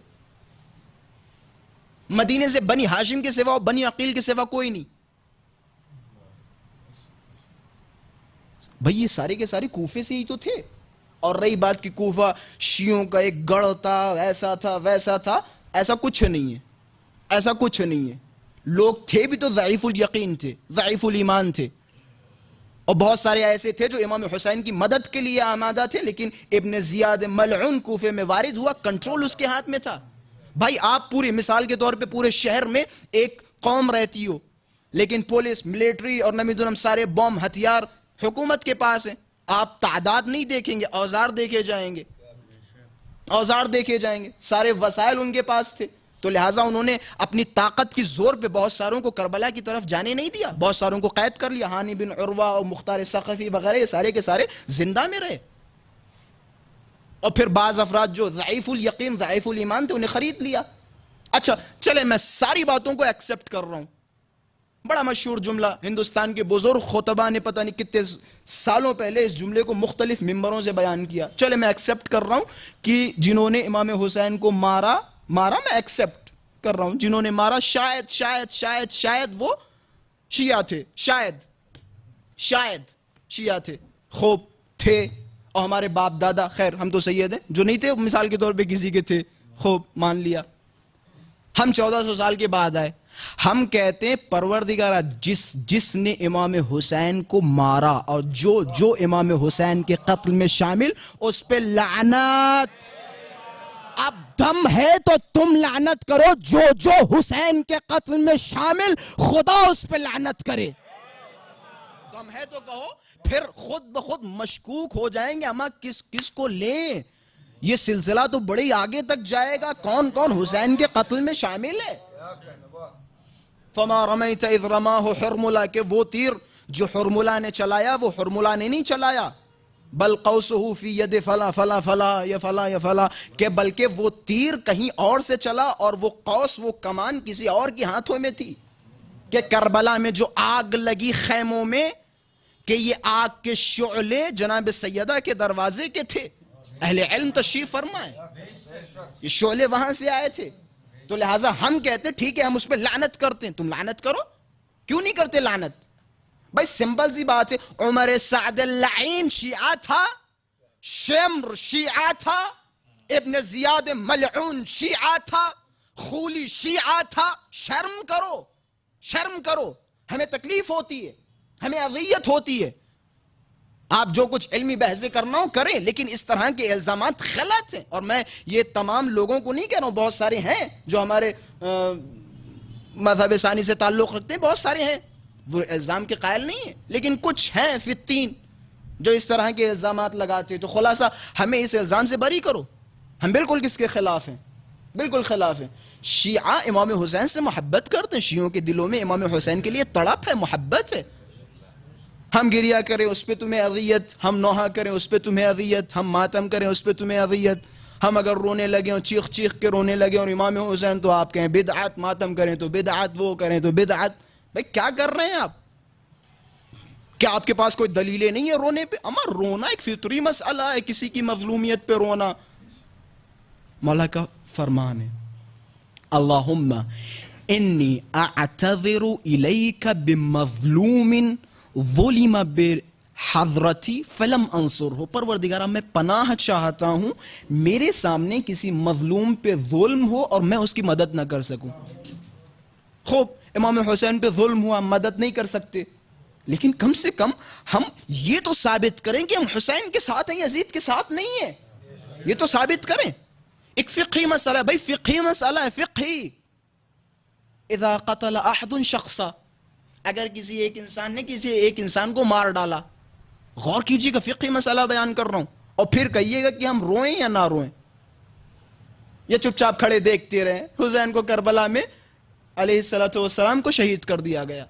مدینے سے بنی ہاشم کے سوا, بنی عقیل کے سوا کوئی نہیں. بھئی یہ سارے کے سارے کوفے سے ہی تو تھے. اور رہی بات کہ کوفہ شیعوں کا ایک گڑھ تھا, ایسا تھا ویسا تھا, ایسا کچھ نہیں ہے, ایسا کچھ نہیں ہے. لوگ تھے بھی تو ضعیف الیقین تھے, ضعیف الایمان تھے, اور بہت سارے ایسے تھے جو امام حسین کی مدد کے لیے آمادہ تھے, لیکن ابن زیاد ملعون کوفے میں وارد ہوا, کنٹرول اس کے ہاتھ میں تھا. بھائی آپ پوری مثال کے طور پہ پورے شہر میں ایک قوم رہتی ہو, لیکن پولیس, ملٹری اور نمیدونم سارے بوم ہتھیار حکومت کے پاس ہیں, آپ تعداد نہیں دیکھیں گے، اوزار دیکھے جائیں گے، اوزار دیکھے جائیں گے، سارے وسائل ان کے پاس تھے، تو لہٰذا انہوں نے اپنی طاقت کی زور پہ بہت ساروں کو کربلا کی طرف جانے نہیں دیا، بہت ساروں کو قید کر لیا، ہانی بن عروہ اور مختار ثقفی وغیرہ یہ سارے کے سارے زندہ میں رہے، اور پھر بعض افراد جو ضعیف الیقین ضعیف الایمان تھے انہیں خرید لیا۔ اچھا چلے میں ساری باتوں کو ایکسپٹ کر رہا ہوں، بڑا مشہور جملہ ہندوستان کے بزرگ خطبہ نے پتہ نہیں کتنے سالوں پہلے اس جملے کو مختلف ممبروں سے بیان کیا، چلے میں ایکسپٹ کر رہا ہوں کہ جنہوں نے امام حسین کو مارا میں ایکسپٹ کر رہا ہوں، جنہوں نے مارا شاید شاید شاید شاید وہ شیعہ تھے، شاید شیعہ تھے، خوب تھے، اور ہمارے باپ دادا، خیر ہم تو سید ہیں، جو نہیں تھے مثال کے طور پہ کسی کے تھے، خوب مان لیا، ہم 1400 سال کے بعد آئے، ہم کہتے ہیں پروردگارہ جس نے امام حسین کو مارا اور جو امام حسین کے قتل میں شامل، اس پہ لعنت، اب دم ہے تو تم لعنت کرو، جو حسین کے قتل میں شامل، خدا اس پہ لعنت کرے، دم ہے تو کہو، پھر خود بخود مشکوک ہو جائیں گے، ہم کس کو لیں، یہ سلسلہ تو بڑی آگے تک جائے گا، کون حسین کے قتل میں شامل ہے۔ فما رمیت اذ رماہ حرملہ، کہ وہ تیر جو حرملہ نے چلایا وہ حرملہ نے نہیں چلایا، بل قوسہ فی ید فلا فلا فلا یا فلا یا فلا، کہ بلکہ وہ تیر کہیں اور سے چلا اور وہ قوس وہ کمان کسی اور کے ہاتھوں میں تھی، کہ کربلا میں جو آگ لگی خیموں میں، کہ یہ آگ کے شعلے جناب سیدہ کے دروازے کے تھے، اہل علم تشریف فرمائے، یہ شعلے وہاں سے آئے تھے، تو لہٰذا ہم کہتے ٹھیک ہے ہم اس پہ لعنت کرتے ہیں، تم لعنت کرو، کیوں نہیں کرتے لعنت؟ بھائی سمپل سی بات ہے، عمر سعد اللعین شیعہ تھا، شمر شیعہ تھا، ابن زیاد ملعون شیعہ تھا، خولی شیعہ تھا، شرم کرو، ہمیں تکلیف ہوتی ہے، ہمیں اذیت ہوتی ہے، آپ جو کچھ علمی بحثیں کرنا ہو کریں، لیکن اس طرح کے الزامات غلط ہیں، اور میں یہ تمام لوگوں کو نہیں کہہ رہا ہوں، بہت سارے ہیں جو ہمارے مذہب ثانی سے تعلق رکھتے ہیں، بہت سارے ہیں وہ الزام کے قائل نہیں ہیں، لیکن کچھ ہیں فتین جو اس طرح کے الزامات لگاتے ہیں، تو خلاصہ ہمیں اس الزام سے بری کرو، ہم بالکل کس کے خلاف ہیں، بالکل خلاف ہیں۔ شیعہ امام حسین سے محبت کرتے ہیں، شیعوں کے دلوں میں امام حسین کے لیے تڑپ ہے، محبت ہے، ہم گریہ کریں اس پہ تمہیں اذیت، ہم نوحہ کریں اس پہ تمہیں اذیت، ہم ماتم کریں اس پہ تمہیں اذیت، ہم اگر رونے لگیں اور چیخ کے رونے لگیں اور امام حسین تو آپ کہیں بدعت، ماتم کریں تو بدعت، وہ کریں تو بدعت، بھئی کیا کر رہے ہیں آپ؟ کیا آپ کے پاس کوئی دلیلیں نہیں ہے رونے پہ؟ اما رونا ایک فطری مسئلہ ہے، کسی کی مظلومیت پہ رونا، مولا کا فرمان ہے، اللہم انی اعتذر الیک بمظلوم ظلم بحضرتی فلم انصرہ، پروردگارہ میں پناہ چاہتا ہوں میرے سامنے کسی مظلوم پہ ظلم ہو اور میں اس کی مدد نہ کر سکوں۔ خوب امام حسین پہ ظلم ہوا، ہم مدد نہیں کر سکتے، لیکن کم سے کم ہم یہ تو ثابت کریں کہ ہم حسین کے ساتھ ہیں، یزید کے ساتھ نہیں ہیں، یہ تو ثابت کریں۔ ایک فقہی مسئلہ ہے، بھائی فقہی مسئلہ ہے، فقہی، اذا قتل احد شخصا، اگر کسی ایک انسان نے کسی ایک انسان کو مار ڈالا، غور کیجیے گا فقہی مسئلہ بیان کر رہا ہوں، اور پھر کہیے گا کہ ہم روئیں یا نہ روئیں، یا چپ چاپ کھڑے دیکھتے رہیں۔ حسین کو کربلا میں علیہ السلام کو شہید کر دیا گیا،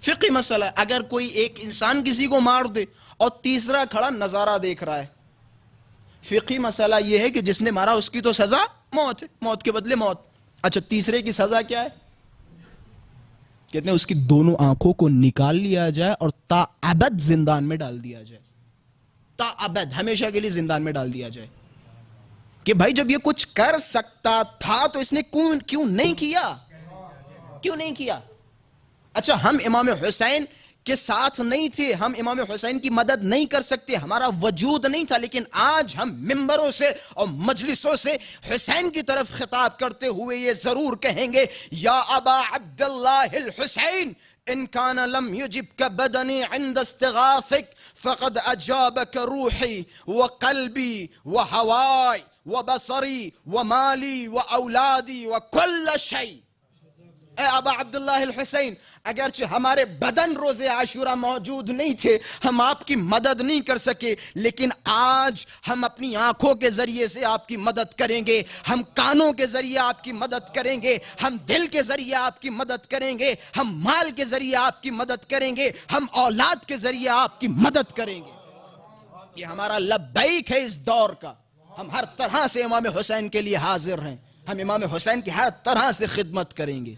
فقہی مسئلہ ہے، اگر کوئی ایک انسان کسی کو مار دے اور تیسرا کھڑا نظارہ دیکھ رہا ہے، فقہی مسئلہ یہ ہے کہ جس نے مارا اس کی تو سزا موت ہے، موت کے بدلے موت، اچھا تیسرے کی سزا کیا ہے؟ کہتے ہیں اس کی دونوں آنکھوں کو نکال لیا جائے اور تا ابد زندان میں ڈال دیا جائے، تا ابد ہمیشہ کے لیے زندان میں ڈال دیا جائے، کہ بھائی جب یہ کچھ کر سکتا تھا تو اس نے کیوں نہیں کیا، کیوں نہیں کیا؟ اچھا ہم امام حسین کے ساتھ نہیں تھے، ہم امام حسین کی مدد نہیں کر سکتے، ہمارا وجود نہیں تھا، لیکن آج ہم ممبروں سے اور مجلسوں سے حسین کی طرف خطاب کرتے ہوئے یہ ضرور کہیں گے، یا ابا عبداللہ الحسین ان کان لم یجبک بدنی عند استغاثک فقد اجابک روحی وقلبی وہوائی وبصری ومالی واولادی وکل شیء۔ اے ابا عبداللہ الحسین، اگرچہ ہمارے بدن روز عاشورہ موجود نہیں تھے، ہم آپ کی مدد نہیں کر سکے، لیکن آج ہم اپنی آنکھوں کے ذریعے سے آپ کی مدد کریں گے، ہم کانوں کے ذریعے آپ کی مدد کریں گے، ہم دل کے ذریعے آپ کی مدد کریں گے، ہم مال کے ذریعے آپ کی مدد کریں گے، ہم اولاد کے ذریعے آپ کی مدد کریں گے۔ یہ ہمارا لبیک ہے اس دور کا، ہم ہر طرح سے امام حسین کے لیے حاضر ہیں، ہم امام حسین کی ہر طرح سے خدمت کریں گے۔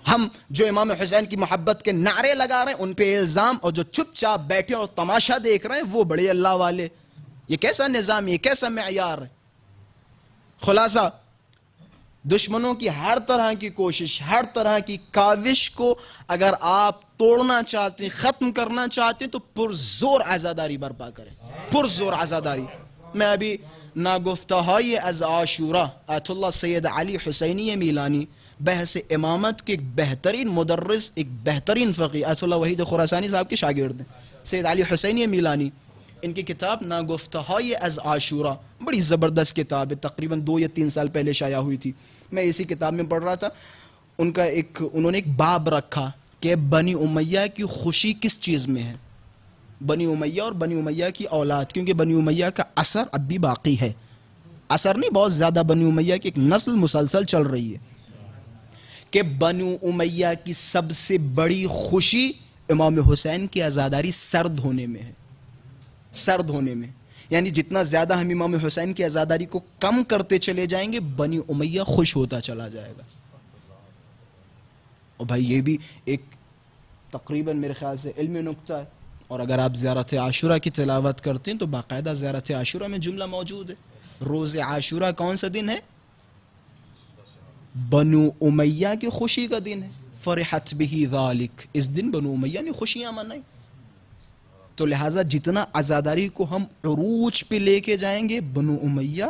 ہم جو امام حسین کی محبت کے نعرے لگا رہے ہیں ان پہ الزام، اور جو چپ چاپ بیٹھے اور تماشا دیکھ رہے ہیں وہ بڑے اللہ والے، یہ کیسا نظام، یہ کیسا معیار ہے؟ خلاصہ، دشمنوں کی ہر طرح کی کوشش، ہر طرح کی کاوش کو اگر آپ توڑنا چاہتے ہیں، ختم کرنا چاہتے ہیں، تو پرزور عزاداری برپا کریں، پرزور عزاداری۔ میں ابھی ناگفتہائی از عاشورہ آیت اللہ سید علی حسینی میلانی، بحث امامت کے ایک بہترین مدرس، ایک بہترین فقیہ، آیت اللہ وحید خراسانی صاحب کے شاگرد ہیں سید علی حسینی میلانی، ان کی کتاب ناگفتہائی از عاشورہ بڑی زبردست کتاب ہے، تقریباً 2 یا 3 سال پہلے شائع ہوئی تھی۔ میں اسی کتاب میں پڑھ رہا تھا، انہوں نے ایک باب رکھا کہ بنی امیہ کی خوشی کس چیز میں ہے، بنی امیہ اور بنی امیہ کی اولاد، کیونکہ بنی امیہ کا اثر اب بھی باقی ہے، اثر نہیں بہت زیادہ، بنی امیہ کی ایک نسل مسلسل چل رہی ہے، کہ بنو امیہ کی سب سے بڑی خوشی امام حسین کی عزاداری سرد ہونے میں ہے، سرد ہونے میں، یعنی جتنا زیادہ ہم امام حسین کی عزاداری کو کم کرتے چلے جائیں گے بنی امیہ خوش ہوتا چلا جائے گا۔ اور بھائی یہ بھی ایک تقریباً میرے خیال سے علمی نکتہ ہے، اور اگر آپ زیارت عاشورہ کی تلاوت کرتے ہیں تو باقاعدہ زیارت عاشورہ میں جملہ موجود ہے، روز عاشورہ کون سا دن ہے؟ بنو امیہ کی خوشی کا دن ہے، فرحت بہ ذالک، اس دن بنو امیہ نے خوشیاں منائی، تو لہٰذا جتنا عزاداری کو ہم عروج پہ لے کے جائیں گے بنو امیہ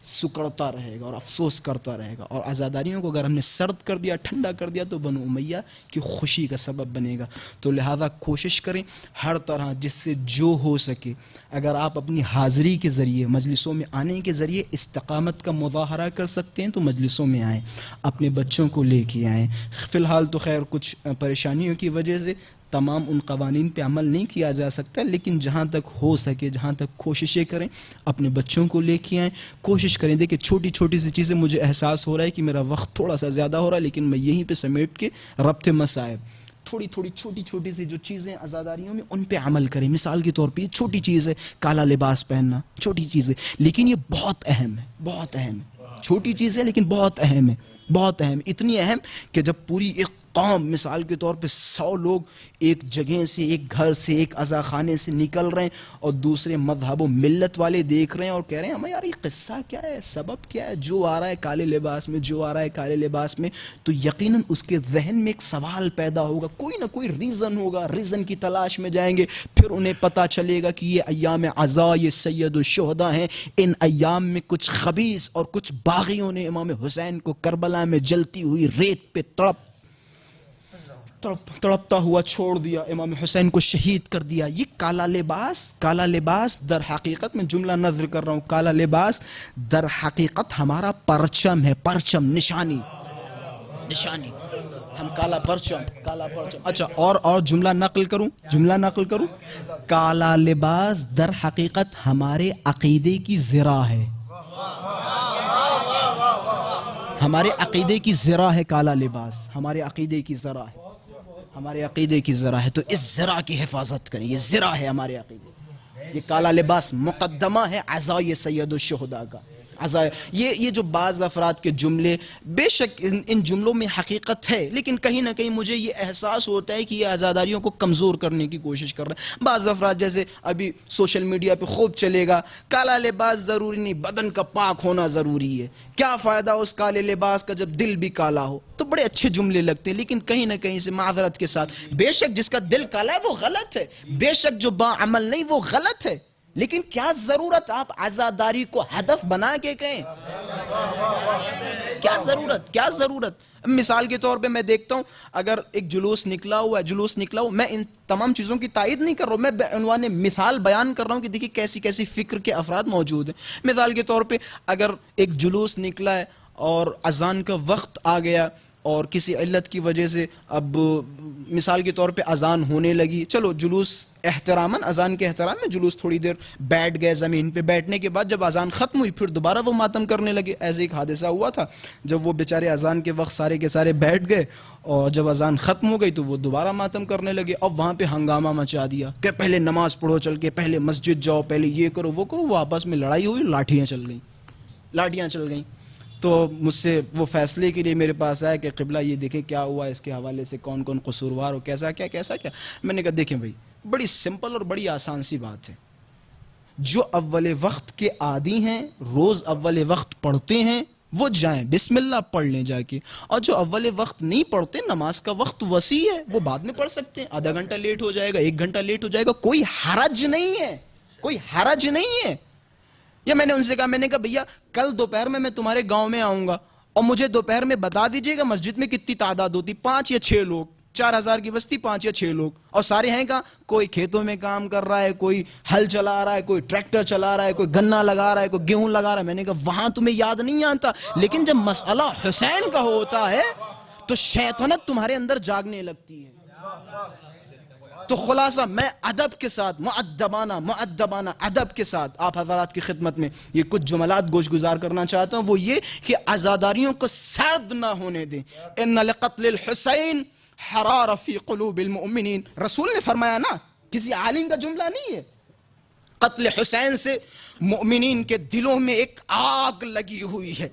سکڑتا رہے گا اور افسوس کرتا رہے گا، اور عزاداریوں کو اگر ہم نے سرد کر دیا، ٹھنڈا کر دیا، تو بنو امیہ کی خوشی کا سبب بنے گا۔ تو لہٰذا کوشش کریں ہر طرح جس سے جو ہو سکے، اگر آپ اپنی حاضری کے ذریعے، مجلسوں میں آنے کے ذریعے استقامت کا مظاہرہ کر سکتے ہیں تو مجلسوں میں آئیں، اپنے بچوں کو لے کے آئیں۔ فی الحال تو خیر کچھ پریشانیوں کی وجہ سے تمام ان قوانین پہ عمل نہیں کیا جا سکتا، لیکن جہاں تک ہو سکے، جہاں تک کوششیں کریں، اپنے بچوں کو لے کے آئیں، کوشش کریں۔ دیکھیں چھوٹی چھوٹی سی چیزیں، مجھے احساس ہو رہا ہے کہ میرا وقت تھوڑا سا زیادہ ہو رہا ہے، لیکن میں یہیں پہ سمیٹ کے ربط مسائب، تھوڑی تھوڑی چھوٹی چھوٹی سی جو چیزیں عزاداریوں میں ان پہ عمل کریں۔ مثال کے طور پہ یہ چھوٹی چیز ہے کالا لباس پہننا، چھوٹی چیز ہے لیکن یہ بہت اہم ہے، بہت اہم ہے، چھوٹی چیز ہے لیکن بہت اہم ہے، بہت اہم، اتنی اہم کہ جب پوری ایک قوم، مثال کے طور پہ 100 لوگ ایک جگہ سے، ایک گھر سے، ایک عزا خانے سے نکل رہے ہیں اور دوسرے مذہب و ملت والے دیکھ رہے ہیں اور کہہ رہے ہیں ہمیں یار یہ قصہ کیا ہے، سبب کیا ہے، جو آ رہا ہے کالے لباس میں، جو آ رہا ہے کالے لباس میں، تو یقیناً اس کے ذہن میں ایک سوال پیدا ہوگا، کوئی نہ کوئی ریزن ہوگا، ریزن کی تلاش میں جائیں گے، پھر انہیں پتہ چلے گا کہ یہ ایام عزا، یہ سید الشہداء ہیں، ان ایام میں کچھ خبیث اور کچھ باغیوں نے امام حسین کو کربلا میں جلتی ہوئی ریت پہ تڑپتا ہوا چھوڑ دیا، امام حسین کو شہید کر دیا۔ یہ کالا لباس در حقیقت، میں جملہ نظر کر رہا ہوں، کالا لباس در حقیقت ہمارا پرچم ہے، پرچم، نشانی، ہم کالا پرچم۔ اچھا اور جملہ نقل کروں، کالا لباس در حقیقت ہمارے عقیدے کی زرہ ہے، ہمارے عقیدے کی زرہ ہے کالا لباس، ہمارے عقیدے کی زرہ ہے، ہمارے عقیدے کی زرہ ہے، تو اس زرہ کی حفاظت کریں، یہ زرہ ہے ہمارے عقیدے، یہ کالا لباس مقدمہ ہے عزائے سید الشہداء کا، یہ جو بعض افراد کے جملے، بے شک ان جملوں میں حقیقت ہے، لیکن کہیں نہ کہیں مجھے یہ احساس ہوتا ہے کہ یہ عزاداریوں کو کمزور کرنے کی کوشش کر رہے ہیں۔ بعض افراد جیسے ابھی سوشل میڈیا پہ خوب چلے گا، کالا لباس ضروری نہیں، بدن کا پاک ہونا ضروری ہے، کیا فائدہ اس کالے لباس کا جب دل بھی کالا ہو، تو بڑے اچھے جملے لگتے ہیں، لیکن کہیں نہ کہیں سے معذرت کے ساتھ، بے شک جس کا دل کالا ہے وہ غلط ہے، بے شک جو باعمل نہیں وہ غلط ہے، لیکن کیا ضرورت آپ عزاداری کو ہدف بنا کے کہیں، کیا ضرورت؟ مثال کے طور پہ میں دیکھتا ہوں اگر ایک جلوس نکلا ہوا ہے، میں ان تمام چیزوں کی تائید نہیں کر رہا ہوں، میں بعنوان مثال بیان کر رہا ہوں کہ دیکھیں کیسی کیسی فکر کے افراد موجود ہیں۔ مثال کے طور پہ اگر ایک جلوس نکلا ہے اور اذان کا وقت آ گیا اور کسی علت کی وجہ سے اب مثال کے طور پہ اذان ہونے لگی، چلو جلوس احتراماً اذان کے احترام میں جلوس تھوڑی دیر بیٹھ گئے زمین پہ، بیٹھنے کے بعد جب اذان ختم ہوئی پھر دوبارہ وہ ماتم کرنے لگے. ایسے ایک حادثہ ہوا تھا جب وہ بیچارے اذان کے وقت سارے کے سارے بیٹھ گئے اور جب اذان ختم ہو گئی تو وہ دوبارہ ماتم کرنے لگے. اب وہاں پہ ہنگامہ مچا دیا کہ پہلے نماز پڑھو چل کے، پہلے مسجد جاؤ، پہلے یہ کرو وہ کرو. وہ آپس میں لڑائی ہوئی، لاٹھیاں چل گئیں. تو مجھ سے وہ فیصلے کے لیے میرے پاس آیا کہ قبلہ یہ دیکھیں کیا ہوا اس کے حوالے سے، کون کون قصوروار ہو، کیسا کیا. میں نے کہا دیکھیں بھائی، بڑی سمپل اور بڑی آسان سی بات ہے. جو اول وقت کے عادی ہیں، روز اول وقت پڑھتے ہیں، وہ جائیں بسم اللہ پڑھ لیں جا کے. اور جو اول وقت نہیں پڑھتے، نماز کا وقت وسیع ہے، وہ بعد میں پڑھ سکتے ہیں. آدھا گھنٹہ لیٹ ہو جائے گا، 1 گھنٹہ لیٹ ہو جائے گا، کوئی حرج نہیں ہے. یا میں نے ان سے کہا، میں نے کہا بھیا کل دوپہر میں تمہارے گاؤں میں آؤں گا اور مجھے دوپہر میں بتا دیجئے گا مسجد میں کتنی تعداد ہوتی، 5 یا 6 لوگ، 4000 کی بستی، 5 یا 6 لوگ، اور سارے ہیں کہاں؟ کوئی کھیتوں میں کام کر رہا ہے، کوئی ہل چلا رہا ہے، کوئی ٹریکٹر چلا رہا ہے، کوئی گنا لگا رہا ہے، کوئی گیہوں لگا رہا ہے. میں نے کہا وہاں تمہیں یاد نہیں آتا، لیکن جب مسئلہ حسین کا ہوتا ہے تو شیطنت تمہارے اندر جاگنے لگتی ہے. تو خلاصہ میں ادب کے ساتھ، مؤدبانہ ادب کے ساتھ آپ حضرات کی خدمت میں یہ کچھ جملات گوش گزار کرنا چاہتا ہوں. وہ یہ کہ عزاداریوں کو سرد نہ ہونے دیں. ان لقتل الحسین حرار فی قلوب المؤمنین، رسول نے فرمایا نا، کسی عالم کا جملہ نہیں ہے. قتل حسین سے مومنین کے دلوں میں ایک آگ لگی ہوئی ہے،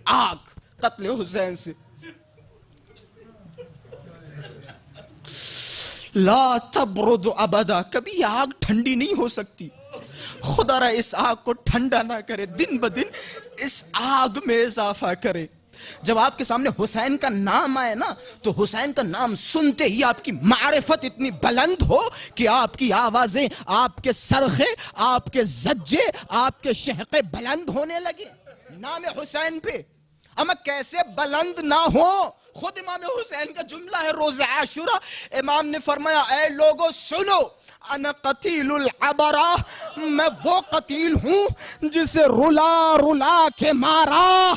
آگ قتل حسین سے. لا تبرد ابدا، کبھی یہ آگ ٹھنڈی نہیں ہو سکتی. خدا را اس آگ کو ٹھنڈا نہ کرے، دن بدن اس آگ میں اضافہ کرے. جب آپ کے سامنے حسین کا نام آئے نا تو حسین کا نام سنتے ہی آپ کی معرفت اتنی بلند ہو کہ آپ کی آوازیں، آپ کے صرخے، آپ کے زجے، آپ کے شہقے بلند ہونے لگے نام حسین پہ. اما کیسے بلند نہ ہو؟ خود امام حسین کا جملہ ہے روز عاشورہ، امام نے فرمایا اے لوگو سنو، انا قتیل العبرہ، میں وہ قتیل ہوں جسے رلا رلا کے مارا.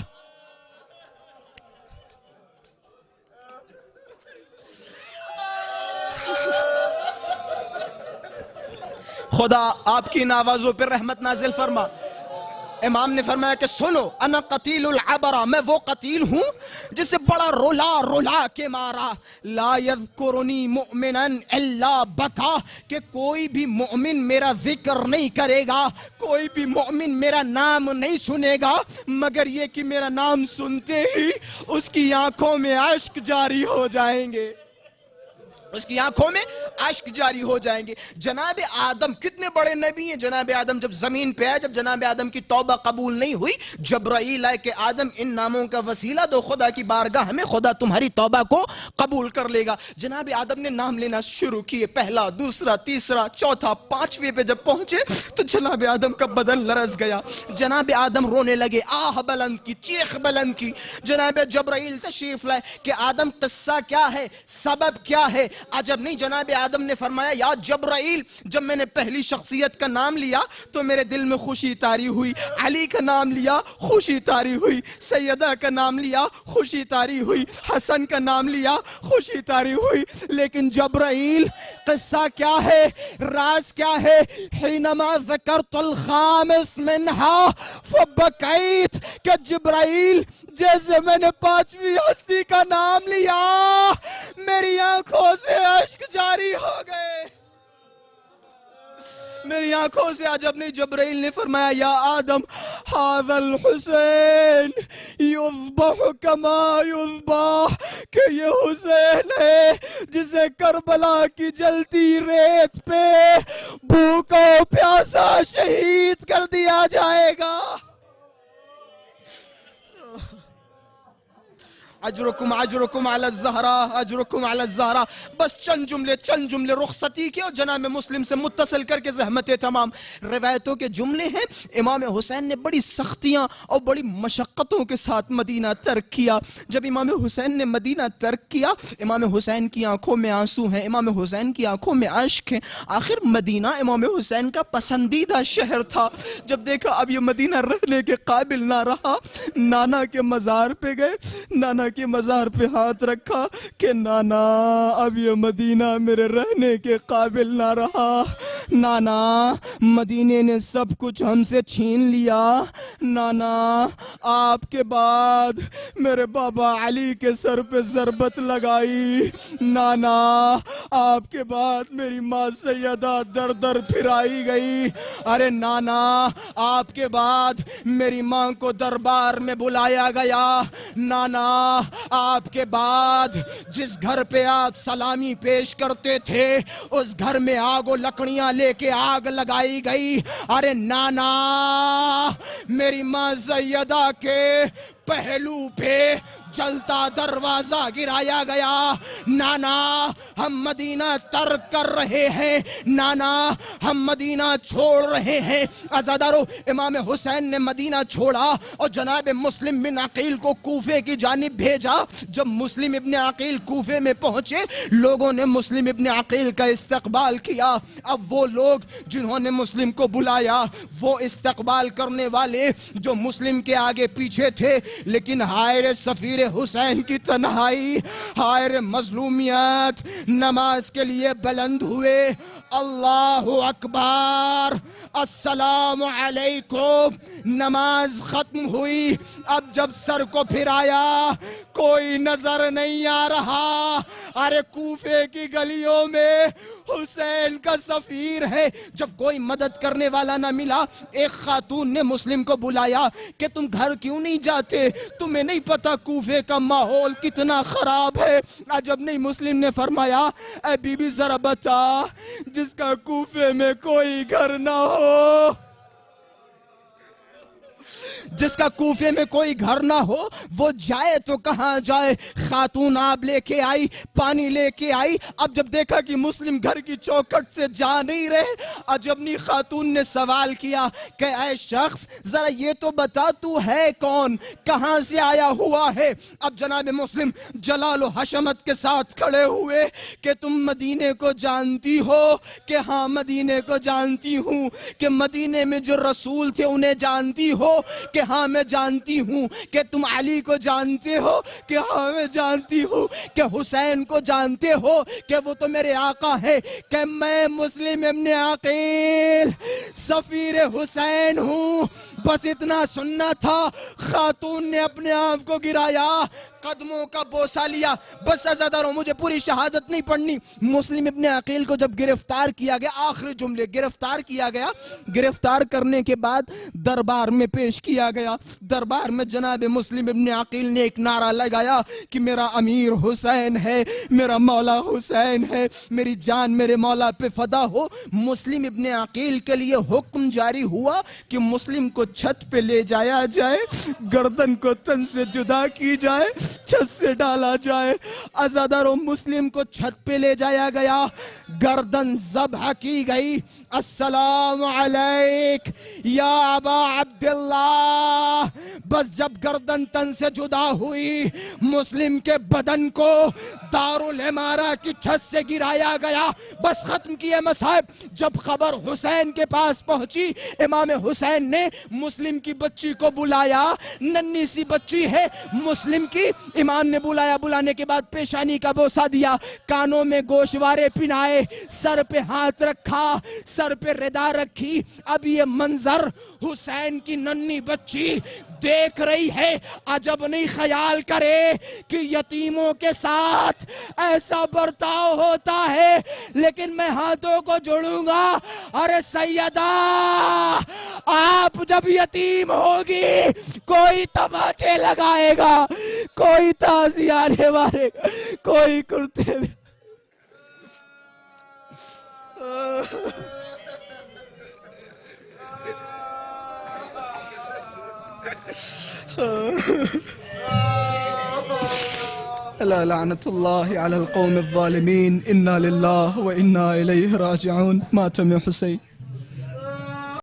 خدا آپ کی ان آوازوں پر رحمت نازل فرما. امام نے فرمایا کہ سنو، انا قتیل العبرہ، میں وہ قتیل ہوں جسے بڑا رلا رلا کے مارا. لا یذکرنی مؤمنا الا بکا، کہ کوئی بھی مؤمن میرا ذکر نہیں کرے گا، کوئی بھی مؤمن میرا نام نہیں سنے گا مگر یہ کہ میرا نام سنتے ہی اس کی آنکھوں میں اشک جاری ہو جائیں گے، اس کی آنکھوں میں اشک جاری ہو جائیں گے. جناب آدم کتنے بڑے نبی ہیں. جناب آدم جب زمین پہ آئے، جب جناب آدم کی توبہ قبول نہیں ہوئی، جبرائیل آئے کہ آدم ان ناموں کا وسیلہ دو خدا کی بارگاہ میں، خدا تمہاری توبہ کو قبول کر لے گا. جناب آدم نے نام لینا شروع کیے، پہلا، دوسرا، تیسرا، چوتھا، 5ویں پہ جب پہنچے تو جناب آدم کا بدن لرز گیا. جناب آدم رونے لگے، آہ بلند کی، چیخ بلند کی. جناب جبرائیل تشریف لائے کہ آدم قصہ کیا ہے، سبب کیا ہے. عجب نہیں، جناب آدم نے فرمایا یا جبرائیل، جب میں نے پہلی شخصیت کا نام لیا تو میرے دل میں خوشی طاری ہوئی، علی کا نام لیا خوشی طاری ہوئی، سیدہ کا نام لیا خوشی طاری ہوئی، حسن کا نام لیا خوشی طاری ہوئی. لیکن جبرائیل قصہ کیا ہے، راز کیا ہے؟ حینما ذکرت الخامس منہا فبکیت، کہ جبرائیل جیسے میں نے 5ویں ہستی کا نام لیا میری آنکھوں سے اشک جاری ہو گئے، میری آنکھوں سے. عجب نہیں، جبرائیل نے فرمایا یا آدم ھذا الحسین یذبح کما یذبح، کہ یہ حسین ہے جسے کربلا کی جلتی ریت پہ بھوکا پیاسا شہید کر دیا جائے گا. اجرکم اجرکم علی الزہراء، اجرکم علی الزہراء. بس چند جملے رخصتی کے اور جناب مسلم سے متصل کر کے زحمت تمام. روایتوں کے جملے ہیں امام حسین نے بڑی سختیاں اور بڑی مشقتوں کے ساتھ مدینہ ترک کیا. جب امام حسین نے مدینہ ترک کیا، امام حسین کی آنکھوں میں آنسو ہیں، امام حسین کی آنکھوں میں اشک ہیں. آخر مدینہ امام حسین کا پسندیدہ شہر تھا. جب دیکھا اب یہ مدینہ رہنے کے قابل نہ رہا، نانا کے مزار پہ گئے، نانا کے مزار پہ ہاتھ رکھا کہ نانا اب یہ مدینہ میرے رہنے کے قابل نہ رہا. نانا مدینے نے سب کچھ ہم سے چھین لیا. نانا آپ کے بعد میرے بابا علی کے سر پہ ضربت لگائی. نانا آپ کے بعد میری ماں سیدہ در در پھرائی گئی. ارے نانا آپ کے بعد میری ماں کو دربار میں بلایا گیا. نانا آپ کے بعد جس گھر پہ آپ سلامی پیش کرتے تھے اس گھر میں آگ و لکڑیاں لے کے آگ لگائی گئی. ارے نانا میری ماں سیدہ کے پہلو پہ جلتا دروازہ گرایا گیا. نانا ہم مدینہ ترک کر رہے ہیں، نانا ہم مدینہ چھوڑ رہے ہیں. عزادارو امام حسین نے مدینہ چھوڑا اور جناب مسلم بن عقیل کو کوفے کی جانب بھیجا. جب مسلم ابن عقیل کوفے میں پہنچے، لوگوں نے مسلم ابن عقیل کا استقبال کیا. اب وہ لوگ جنہوں نے مسلم کو بلایا، وہ استقبال کرنے والے جو مسلم کے آگے پیچھے تھے، لیکن ہائر سفیر حسین کی تنہائی، ہائر مظلومیت، نماز کے لیے بلند ہوئے. اللہ اکبر، السلام علیکم. نماز ختم ہوئی. اب جب سر کو پھرایا کوئی نظر نہیں آ رہا. ارے کوفے کی گلیوں میں حسین کا سفیر ہے. جب کوئی مدد کرنے والا نہ ملا، ایک خاتون نے مسلم کو بلایا کہ تم گھر کیوں نہیں جاتے؟ تمہیں نہیں پتا کوفے کا ماحول کتنا خراب ہے؟ عجب نہیں. مسلم نے فرمایا اے بی بی ذرا بتا، جس کا کوفے میں کوئی گھر نہ ہو، جس کا کوفے میں کوئی گھر نہ ہو، وہ جائے تو کہاں جائے؟ خاتون آب لے کے آئی، پانی لے کے آئی. اب جب دیکھا کہ مسلم گھر کی چوکھٹ سے جا نہیں رہے، عجبنی خاتون نے سوال کیا کہ اے شخص ذرا یہ تو بتا تو ہے کون، کہاں سے آیا ہوا ہے؟ اب جناب مسلم جلال و حشمت کے ساتھ کھڑے ہوئے کہ تم مدینے کو جانتی ہو؟ کہ ہاں مدینے کو جانتی ہوں. کہ مدینے میں جو رسول تھے انہیں جانتی ہو؟ کہ ہاں میں جانتی ہوں. کہ تم علی کو جانتے ہو؟ کہ ہاں میں جانتی ہوں. کہ حسین کو جانتے ہو؟ کہ وہ تو میرے آقا ہے. کہ میں مسلم ابن عقیل سفیر حسین ہوں. بس اتنا سننا تھا. خاتون نے اپنے آپ کو گرایا، قدموں کا بوسہ لیا. بس عزاداروں مجھے پوری شہادت نہیں پڑھنی. مسلم ابن عقیل کو جب گرفتار کیا گیا، آخری جملے، گرفتار کیا گیا. گرفتار کرنے کے بعد دربار میں پیش کیا گیا. دربار میں جناب مسلم ابن عقیل نے ایک نعرہ لگایا کہ میرا امیر حسین ہے، میرا مولا حسین ہے، میری جان میرے مولا پہ فدا ہو. مسلم ابن عقیل کے لیے حکم جاری ہوا کہ مسلم کو چھت پہ لے جایا جائے، گردن کو تن سے جدا کی جائے، چھت سے ڈالا جائے. عزاداروں مسلم کو چھت پہ لے جایا گیا، گردن ذبح کی گئی. السلام علیک یا ابا عبداللہ. بس جب گردن تن سے جدا ہوئی، مسلم کے بدن کو دارالعمارہ کی چھت سے گرایا گیا. بس ختم کیے مصائب. جب خبر حسین کے پاس پہنچی، امام حسین نے مسلم کی بچی کو بلایا. ننھی سی بچی ہے مسلم کی. امام نے بلایا، بلانے کے بعد پیشانی کا بوسہ دیا، کانوں میں گوشوارے پہنائے، سر پہ ہاتھ رکھا، سر پہ ردا رکھی. اب یہ منظر حسین کی ننھی بچی دیکھ رہی ہے. عجب نہیں خیال کرے کہ یتیموں کے ساتھ ایسا برتاؤ ہوتا ہے، لیکن میں ہاتھوں کو جوڑوں گا. ارے سیدہ آپ جب یتیم ہوگی، کوئی تماچے لگائے گا، کوئی تازیانے مارے گا، کوئی کرتے میں ألا لعنة الله على القوم الظالمين. إنا لله وإنا إليه راجعون. ماتم حسين.